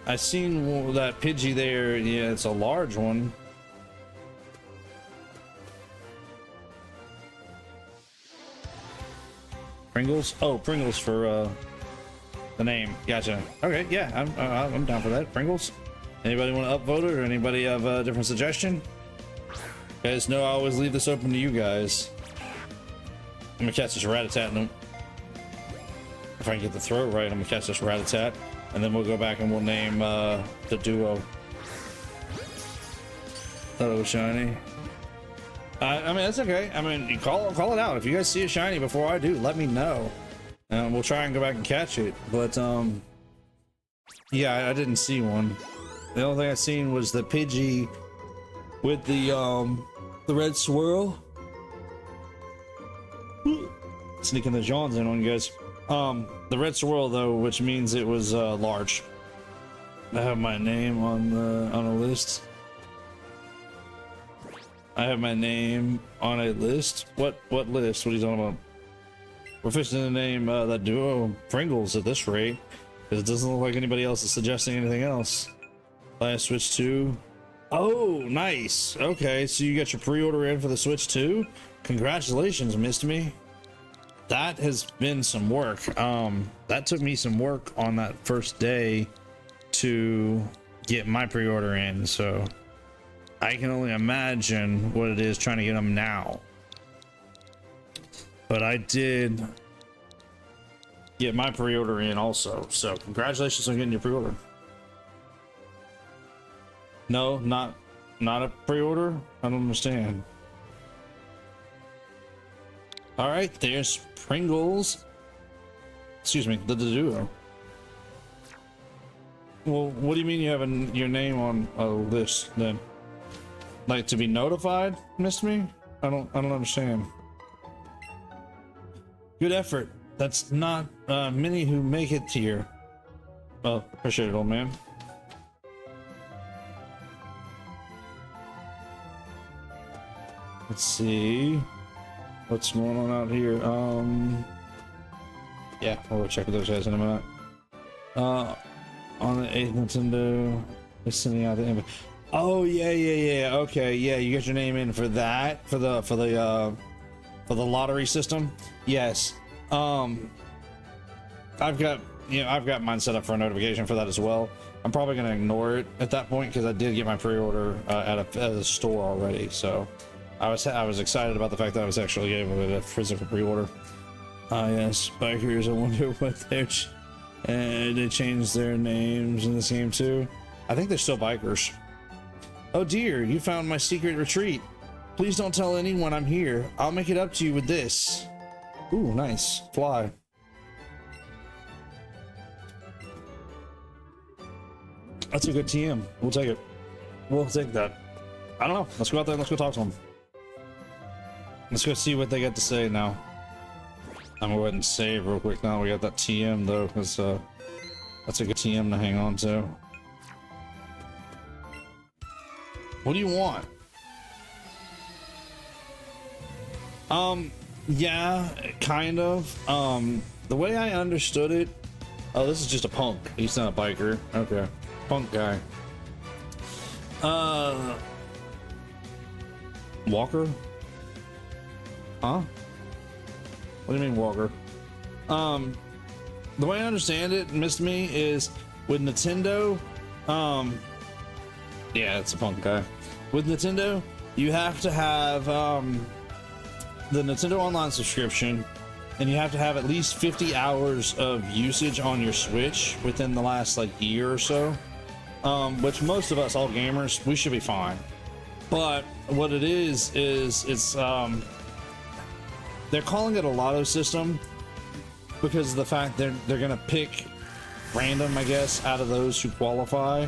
I seen that Pidgey there. Yeah, it's a large one. Pringles? Oh, Pringles for the name. Gotcha. Okay, yeah, I'm down for that. Pringles. Anybody want to upvote it, or anybody have a different suggestion? You guys know I always leave this open to you guys. I'm gonna catch this Rattata. No. If I can get the throw right, I'm gonna catch this Rattata, and then we'll go back and we'll name the duo. Thought it was shiny. I mean, that's okay. I mean, you call it out. If you guys see a shiny before I do, let me know. We'll try and go back and catch it. But yeah, I didn't see one. The only thing I seen was the Pidgey with the red swirl. Sneaking the Johns in on you guys. The red swirl though, which means it was large. I have my name on a list. I have my name on a list. What list? What are you talking about? We're fixing to name that duo Pringles at this rate, because it doesn't look like anybody else is suggesting anything else. Last Switch 2. Oh, nice. Okay, so you got your pre-order in for the Switch 2. Congratulations, Missed Me. That has been some work. That took me some work on that first day to get my pre-order in, so I can only imagine what it is trying to get them now. But I did get my pre-order in also, so congratulations on getting your pre-order. No, not a pre-order? I don't understand. All right, there's Pringles. Excuse me, the duo. Well, what do you mean you have your name on a list then? Like to be notified, Missed Me? I don't understand. Good effort. That's not many who make it here. Well, appreciate it, old man. Let's see what's going on out here. Yeah, we'll go check with those guys in a minute. On the 8th Nintendo, they're sending out the invite. Oh yeah. Okay, yeah, you got your name in for that, for the lottery system. Yes. I've got mine set up for a notification for that as well. I'm probably gonna ignore it at that point because I did get my pre-order at a store already. So I was excited about the fact that I was actually able to get a physical pre-order. Yes, bikers. I wonder what they changed their names in this game too. I think they're still bikers. Oh dear, you found my secret retreat. Please don't tell anyone I'm here. I'll make it up to you with this. Ooh, nice. Fly. That's a good TM. We'll take it. We'll take that. I don't know. Let's go out there and let's go talk to them. Let's go see what they got to say now. I'm gonna go ahead and save real quick now. We got that TM though, because that's a good TM to hang on to. What do you want? Yeah, kind of. The way I understood it. Oh, this is just a punk. He's not a biker. Okay. Punk guy. Walker? Huh? What do you mean, Walker? the way I understand it, missed me, is with Nintendo. Yeah, it's a punk guy. With Nintendo, you have to have the Nintendo Online subscription, and you have to have at least 50 hours of usage on your Switch within the last like year or so. Which most of us, all gamers, we should be fine. But what it is it's they're calling it a lotto system because of the fact they're gonna pick random, I guess, out of those who qualify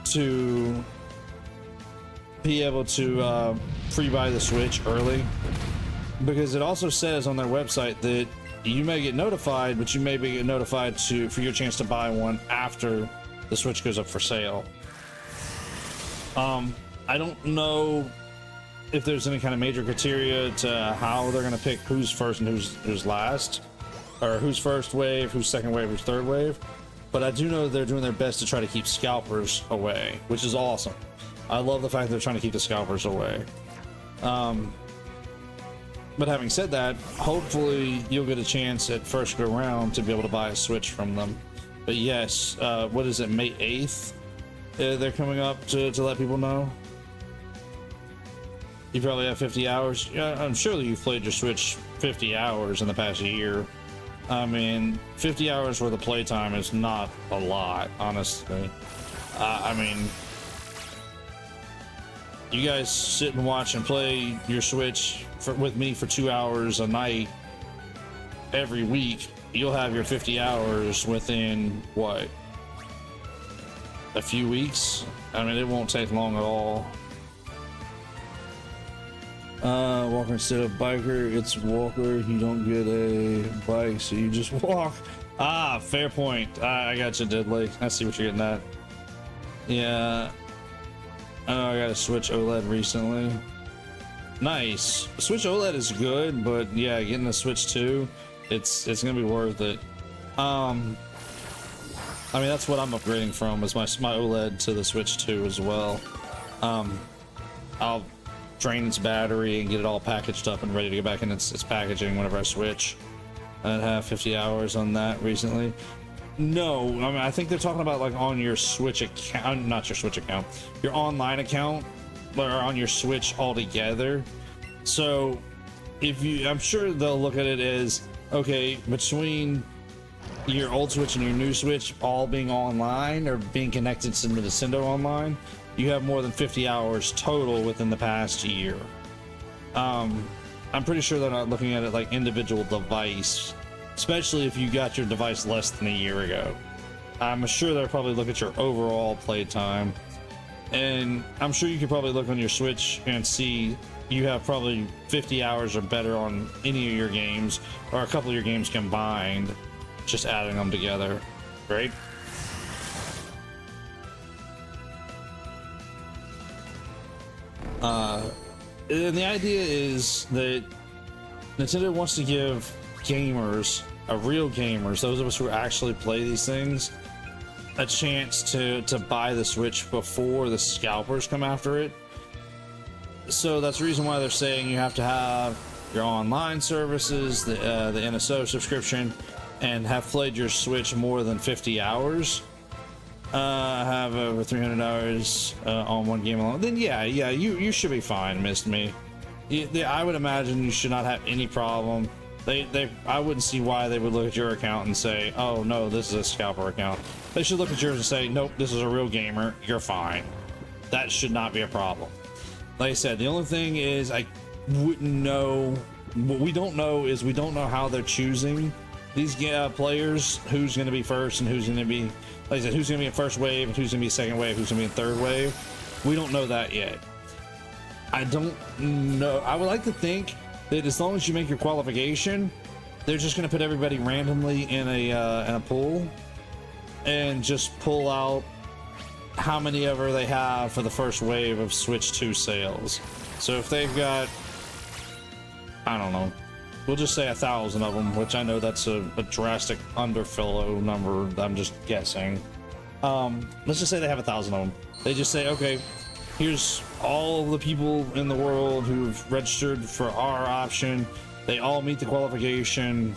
to be able to free buy the Switch early. Because it also says on their website that you may get notified, but you may be notified for your chance to buy one after the Switch goes up for sale. I don't know if there's any kind of major criteria to how they're going to pick who's first and who's last, or who's first wave, who's second wave, who's third wave. But I do know they're doing their best to try to keep scalpers away, which is awesome. I love the fact they're trying to keep the scalpers away. But having said that, hopefully you'll get a chance at first go round to be able to buy a Switch from them. But yes, what is it, May 8th? They're coming up to let people know. You probably have 50 hours. Yeah, I'm sure that you've played your Switch 50 hours in the past year. I mean, 50 hours worth of playtime is not a lot, honestly. I mean, you guys sit and watch and play your Switch with me for 2 hours a night every week. You'll have your 50 hours within what, a few weeks? I mean, it won't take long at all. Walker instead of biker, it's walker. You don't get a bike, so you just walk. Ah, fair point. I got you, Diddley. I see what you're getting at. Yeah, I know I got a Switch OLED recently. Nice. Switch OLED is good, but yeah, getting a Switch 2, it's gonna be worth it. I mean, that's what I'm upgrading from, is my OLED to the Switch 2 as well. I'll drain its battery and get it all packaged up and ready to go back in its packaging whenever I switch. I'd have 50 hours on that recently. No, I mean, I think they're talking about like on your Switch account, not your Switch account, your online account, or on your Switch altogether. So if you, I'm sure they'll look at it as, okay, between your old Switch and your new Switch all being online or being connected to Nintendo Online, you have more than 50 hours total within the past year. I'm pretty sure they're not looking at it like individual device, especially if you got your device less than a year ago. I'm sure they'll probably look at your overall playtime, and I'm sure you could probably look on your Switch and see you have probably 50 hours or better on any of your games, or a couple of your games combined, just adding them together, right? And the idea is that Nintendo wants to give gamers, real gamers, those of us who actually play these things, a chance to buy the Switch before the scalpers come after it. So that's the reason why they're saying you have to have your online services, the NSO subscription, and have played your Switch more than 50 hours. Have over 300 hours on one game alone. Then yeah, you should be fine, Missed Me. I would imagine you should not have any problem. I wouldn't see why they would look at your account and say, oh no, this is a scalper account. They should look at yours and say, nope, this is a real gamer, you're fine. That should not be a problem. Like I said, the only thing is I wouldn't know, what we don't know is we don't know how they're choosing these players, who's going to be first and who's going to be, like I said, who's going to be in first wave, who's going to be second wave, who's going to be in third wave. We don't know that yet. I don't know. I would like to think that as long as you make your qualification, they're just going to put everybody randomly in a pool and just pull out how many ever they have for the first wave of Switch 2 sales. So if they've got, I don't know, we'll just say 1,000 of them, which I know that's a drastic underfill number. I'm just guessing. Let's just say they have 1,000 of them. They just say, okay, here's all of the people in the world who've registered for our option. They all meet the qualification.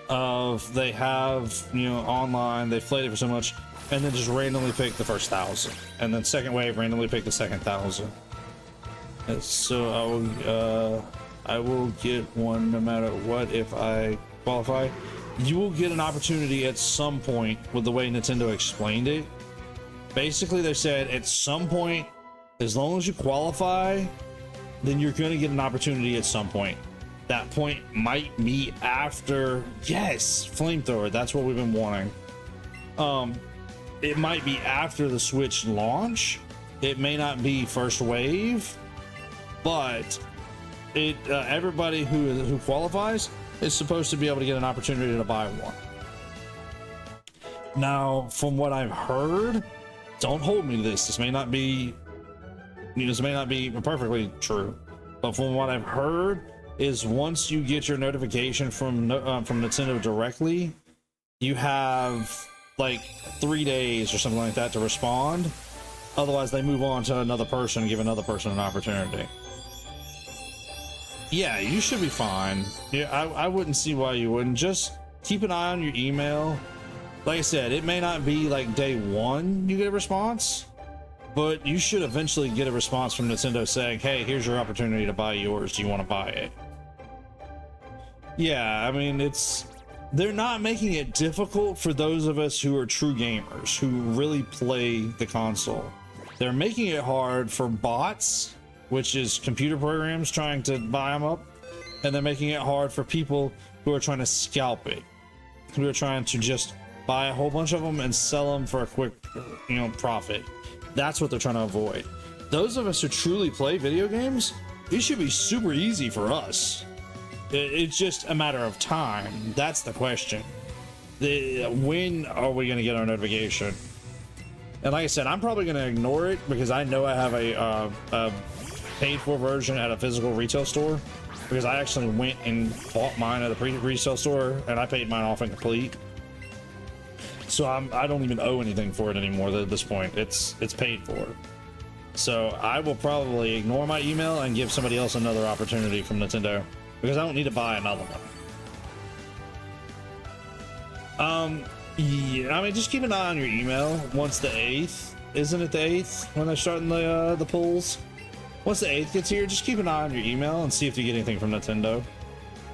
of they have, you know, online, they've played it for so much, and then just randomly pick the first 1,000, and then second wave randomly pick the second 1,000. So I will get one no matter what if I qualify. You will get an opportunity at some point with the way Nintendo explained it. Basically, they said at some point, as long as you qualify, then you're going to get an opportunity at some point. That point might be after, yes, flamethrower. That's what we've been wanting. It might be after the Switch launch. It may not be first wave, but it everybody who qualifies is supposed to be able to get an opportunity to buy one. Now, from what I've heard, don't hold me to this. This may not be perfectly true, but from what I've heard is once you get your notification from Nintendo directly, you have like 3 days or something like that to respond. Otherwise, they move on to another person and give another person an opportunity. Yeah, you should be fine. Yeah, I wouldn't see why you wouldn't. Just keep an eye on your email. Like I said, it may not be like day one you get a response, but you should eventually get a response from Nintendo saying, hey, here's your opportunity to buy yours. Do you want to buy it? Yeah, I mean, they're not making it difficult for those of us who are true gamers, who really play the console. They're making it hard for bots, which is computer programs trying to buy them up, and they're making it hard for people who are trying to scalp it, who are trying to just buy a whole bunch of them and sell them for a quick, you know, profit. That's what they're trying to avoid. Those of us who truly play video games, it should be super easy for us. It's just a matter of time. That's the question. When are we going to get our notification? And like I said, I'm probably going to ignore it because I know I have a paid for version at a physical retail store, because I actually went and bought mine at a resale store and I paid mine off incomplete. So I don't even owe anything for it anymore at this point. It's paid for. So I will probably ignore my email and give somebody else another opportunity from Nintendo, because I don't need to buy another one. Yeah, I mean, just keep an eye on your email once the 8th. Isn't it the 8th when they're starting the polls? Once the 8th gets here, just keep an eye on your email and see if you get anything from Nintendo.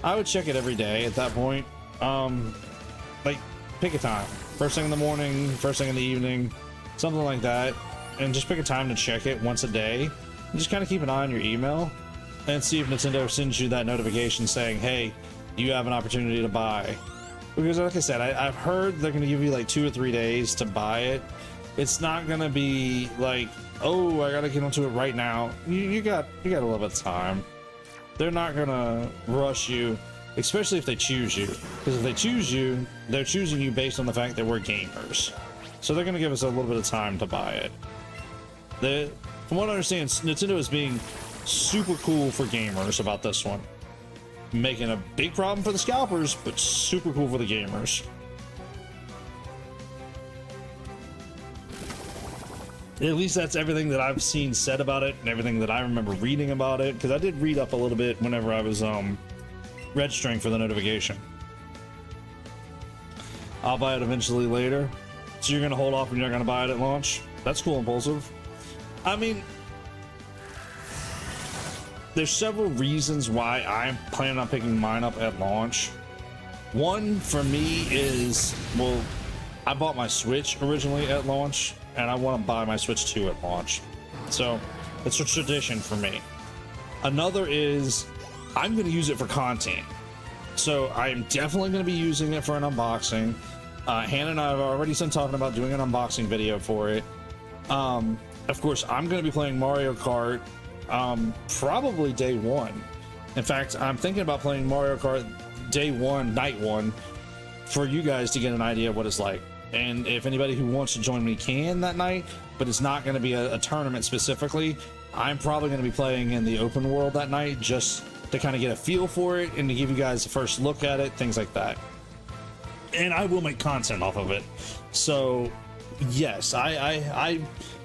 I would check it every day at that point. Like, pick a time. First thing in the morning, first thing in the evening, something like that. And just pick a time to check it once a day. And just kind of keep an eye on your email and see if Nintendo sends you that notification saying, hey, you have an opportunity to buy. Because like I said, I've heard they're going to give you like 2 or 3 days to buy it. It's not going to be like, oh, I got to get onto it right now. You got a little bit of time. They're not going to rush you, especially if they choose you. Because if they choose you, they're choosing you based on the fact that we're gamers. So they're going to give us a little bit of time to buy it. From what I understand, Nintendo is being super cool for gamers about this one. Making a big problem for the scalpers, but super cool for the gamers. At least that's everything that I've seen said about it and everything that I remember reading about it, because I did read up a little bit whenever I was registering for the notification. I'll buy it eventually later. So you're gonna hold off and you're not gonna buy it at launch? That's cool, Impulsive. I mean, there's several reasons why I'm planning on picking mine up at launch. One for me is, well, I bought my Switch originally at launch, and I want to buy my Switch 2 at launch. So it's a tradition for me. Another is I'm going to use it for content. So I'm definitely going to be using it for an unboxing. Hannah and I have already been talking about doing an unboxing video for it. Of course, I'm going to be playing Mario Kart probably day one. In fact, I'm thinking about playing Mario Kart day one, night one, for you guys to get an idea of what it's like. And if anybody who wants to join me can that night, but it's not going to be a tournament specifically, I'm probably going to be playing in the open world that night just to kind of get a feel for it and to give you guys a first look at it, things like that. And I will make content off of it. So yes, I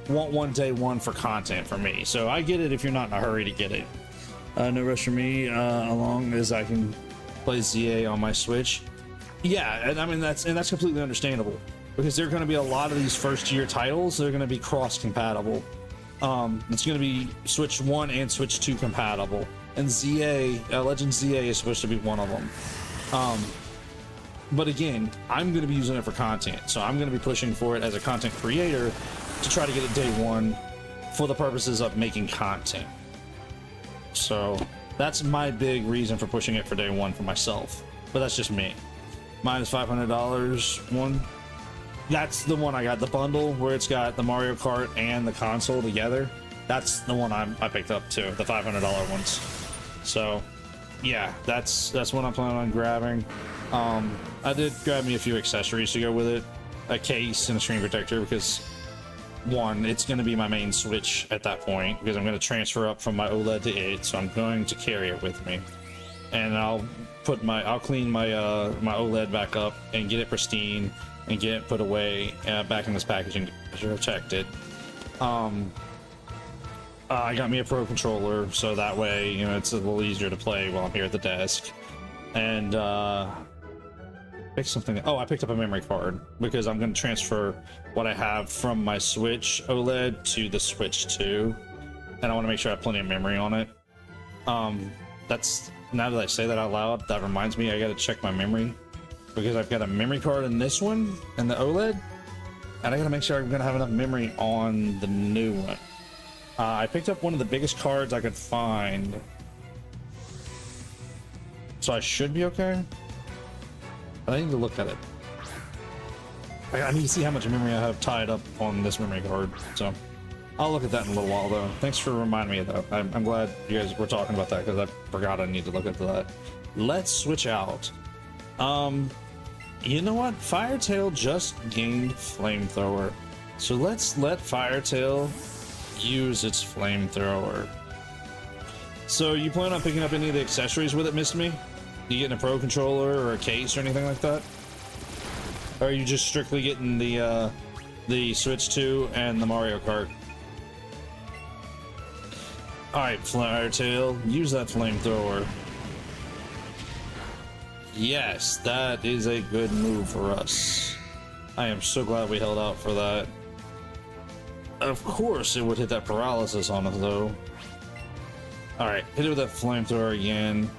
want one day one for content for me. So I get it if you're not in a hurry to get it. No rush for me, as long as I can play ZA on my Switch. Yeah, and I mean that's completely understandable because there are going to be a lot of these first year titles that are going to be cross compatible. It's going to be Switch 1 and Switch 2 compatible, and ZA Legend ZA is supposed to be one of them. But again, I'm going to be using it for content, so I'm going to be pushing for it as a content creator to try to get it day one for the purposes of making content. So that's my big reason for pushing it for day one for myself, but that's just me. Mine is $500 one. That's the one I got, the bundle where it's got the Mario Kart and the console together. That's the one I picked up too, the $500 ones. So yeah, that's what I'm planning on grabbing. I did grab me a few accessories to go with it, a case and a screen protector, because one, it's going to be my main Switch at that point, because I'm going to transfer up from my OLED to it, so I'm going to carry it with me, and I'll clean my my OLED back up and get it pristine and get it put away back in this packaging to protect it. I got me a Pro controller, so that way, you know, it's a little easier to play while I'm here at the desk. And pick something. Oh, I picked up a memory card because I'm going to transfer what I have from my Switch OLED to the Switch 2, and I want to make sure I have plenty of memory on it. That's, now that I say that out loud, that reminds me I got to check my memory, because I've got a memory card in this one and the OLED, and I got to make sure I'm going to have enough memory on the new one. I picked up one of the biggest cards I could find, so I should be okay. I need to look at it. I need to see how much memory I have tied up on this memory card, so I'll look at that in a little while though. Thanks for reminding me though. I'm glad you guys were talking about that, because I forgot I need to look into that. Let's switch out. You know what? Firetail just gained flamethrower, so let's let Firetail use its flamethrower. So you plan on picking up any of the accessories with it, Missed Me? You getting a Pro controller or a case or anything like that? Or are you just strictly getting the Switch 2 and the Mario Kart? Alright, Firetail, use that flamethrower. Yes, that is a good move for us. I am so glad we held out for that. Of course it would hit that paralysis on us though. Alright, hit it with that flamethrower again.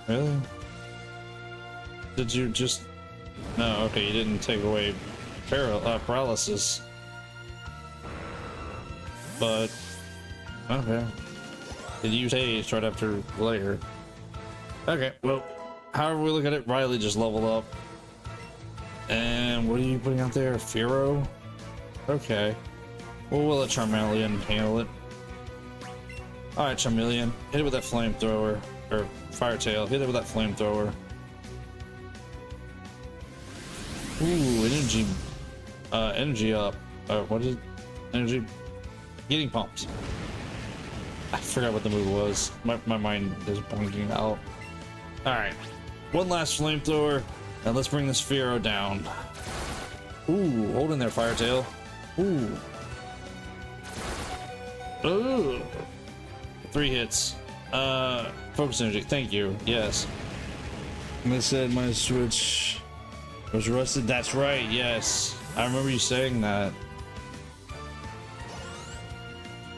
Really? Did you just... No, okay, you didn't take away paralysis. But... okay. Did you use haste right after later? Okay, well, however we look at it, Riley just leveled up. And what are you putting out there? Firo? Okay. Well, we'll let Charmeleon handle it. Alright, Charmeleon, hit it with that flamethrower. Or Firetail, hit it with that flamethrower. Ooh, energy up. What is it? Energy? Getting pumped. I forgot what the move was. My mind is blanking out. Alright. One last flamethrower, and let's bring this Firo down. Ooh, hold in there, Firetail. Ooh. Ooh. 3 hits. Focus energy, thank you. Yes. And they said my Switch was rusted. That's right, yes. I remember you saying that.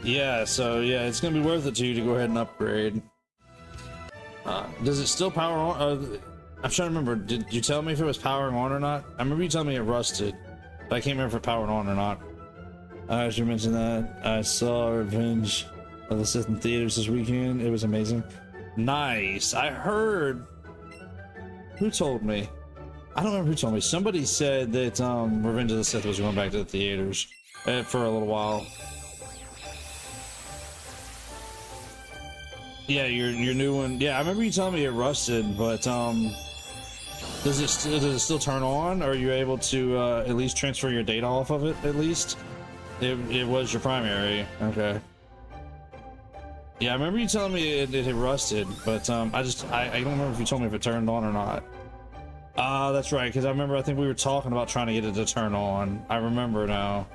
Yeah, so yeah, it's gonna be worth it to you to go ahead and upgrade. Does it still power on? I'm trying to remember, did you tell me if it was powering on or not? I remember you telling me it rusted, but I can't remember if it powered on or not. I should mention that I saw Revenge of the Sith in theaters this weekend. It was amazing. Nice. I heard. Who told me? I don't remember who told me. Somebody said that Revenge of the Sith was going back to the theaters for a little while. Yeah, your new one. Yeah, I remember you telling me it rusted, but does it still turn on? Or are you able to at least transfer your data off of it? At least it was your primary. Okay. Yeah, I remember you telling me it had rusted, but I don't remember if you told me if it turned on or not. That's right, because I think we were talking about trying to get it to turn on. I remember now.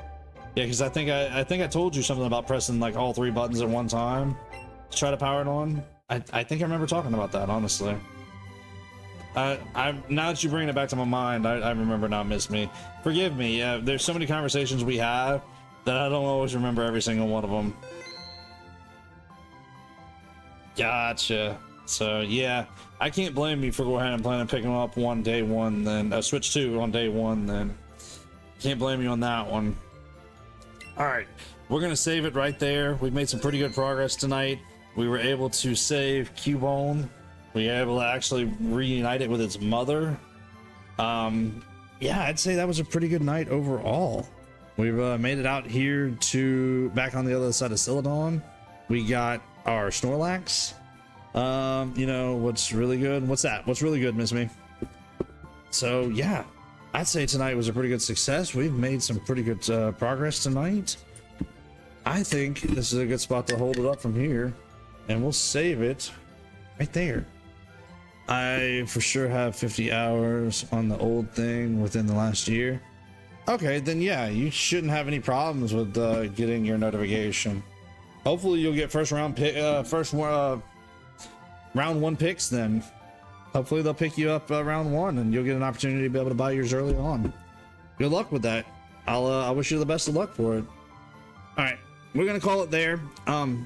Yeah, because I think I told you something about pressing like all 3 buttons at one time to try to power it on. I think I remember talking about that, honestly. Now that you bring it back to my mind, I remember now. Miss me, forgive me. Yeah, there's so many conversations we have that I don't always remember every single one of them. Gotcha. So yeah, I can't blame you for going ahead and planning on picking them up on day one, then Switch 2 on day one. Then can't blame you on that one. All right, we're gonna save it right there. We've made some pretty good progress tonight. We were able to save Cuebone. We were able to actually reunite it with its mother. Yeah, I'd say that was a pretty good night overall. We've made it out here to back on the other side of Celadon. We got our Snorlax. You know what's really good? What's that? What's really good, Miss Me? So yeah, I'd say tonight was a pretty good success. We've made some pretty good progress tonight. I think this is a good spot to hold it up from here, and we'll save it right there. I for sure have 50 hours on the old thing within the last year. Okay, then yeah, you shouldn't have any problems with getting your notification. Hopefully you'll get round one picks then. Hopefully they'll pick you up round one and you'll get an opportunity to be able to buy yours early on. Good luck with that. I wish you the best of luck for it. All right, we're gonna call it there. I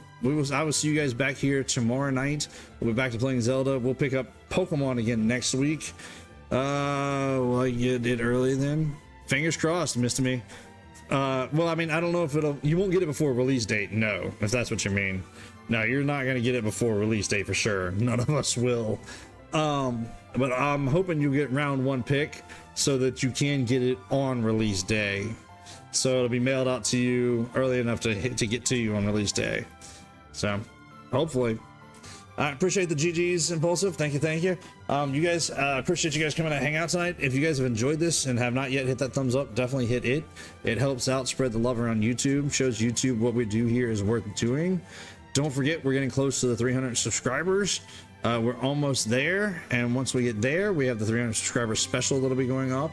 will see you guys back here tomorrow night. We'll be back to playing Zelda. We'll pick up Pokemon again next week. Will I get it early then? Fingers crossed, Mr. Me. Well, I mean, I don't know if you won't get it before release date. No, if that's what you mean. No, you're not going to get it before release date for sure. None of us will. But I'm hoping you get round one pick so that you can get it on release day. So it'll be mailed out to you early enough to get to you on release day. So hopefully. I appreciate the GGs, Impulsive. Thank you. You guys, appreciate you guys coming to hang out tonight. If you guys have enjoyed this and have not yet hit that thumbs up, definitely hit it. It helps out spread the love around YouTube, shows YouTube what we do here is worth doing. Don't forget, we're getting close to the 300 subscribers. We're almost there, and once we get there, we have the 300 subscribers special that'll be going up.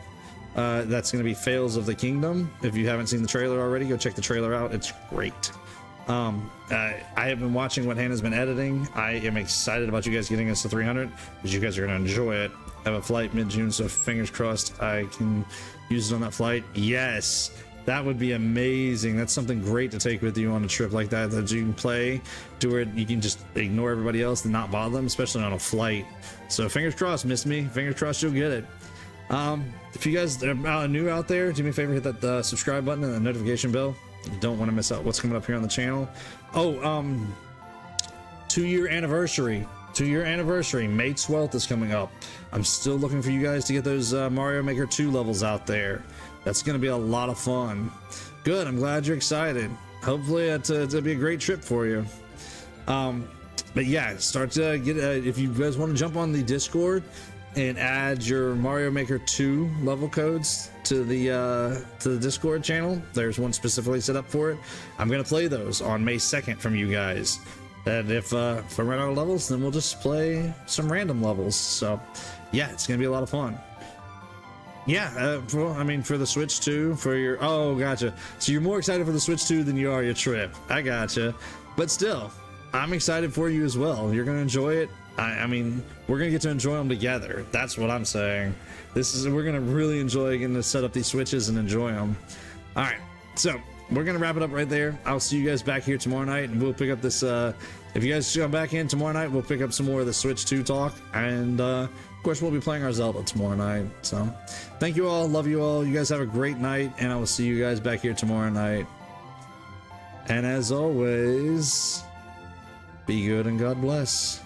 That's going to be Fails of the Kingdom. If you haven't seen the trailer already, go check the trailer out. It's great. I have been watching what Hannah's been editing. I am excited about you guys getting us to 300 because you guys are going to enjoy it. I have a flight mid-June, so fingers crossed I can use it on that flight. Yes, that would be amazing. That's something great to take with you on a trip like that you can play to where you can just ignore everybody else and not bother them, especially on a flight. So fingers crossed, Miss Me. Fingers crossed you'll get it. If you guys are new out there, do me a favor, hit that subscribe button and the notification bell. You don't want to miss out what's coming up here on the channel. Oh, 2-year anniversary. May 12th is coming up. I'm still looking for you guys to get those Mario Maker 2 levels out there. That's going to be a lot of fun. Good, I'm glad you're excited. Hopefully it'll be a great trip for you. But yeah, start to get if you guys want to jump on the Discord and add your Mario Maker 2 level codes to the Discord channel. There's one specifically set up for it. I'm gonna play those on May 2nd from you guys. And if I run out of levels, then we'll just play some random levels. So yeah, it's gonna be a lot of fun. Yeah, I mean, for the Switch 2, for your, oh, gotcha. So you're more excited for the Switch 2 than you are your trip. I gotcha. But still, I'm excited for you as well. You're gonna enjoy it. I mean, we're gonna get to enjoy them together. That's what I'm saying. We're gonna really enjoy getting to set up these Switches and enjoy them. All right, so we're gonna wrap it up right there. I'll see you guys back here tomorrow night, and we'll pick up this. If you guys come back in tomorrow night, we'll pick up some more of the Switch 2 talk, and of course, we'll be playing our Zelda tomorrow night. So, thank you all, love you all. You guys have a great night, and I will see you guys back here tomorrow night. And as always, be good and God bless.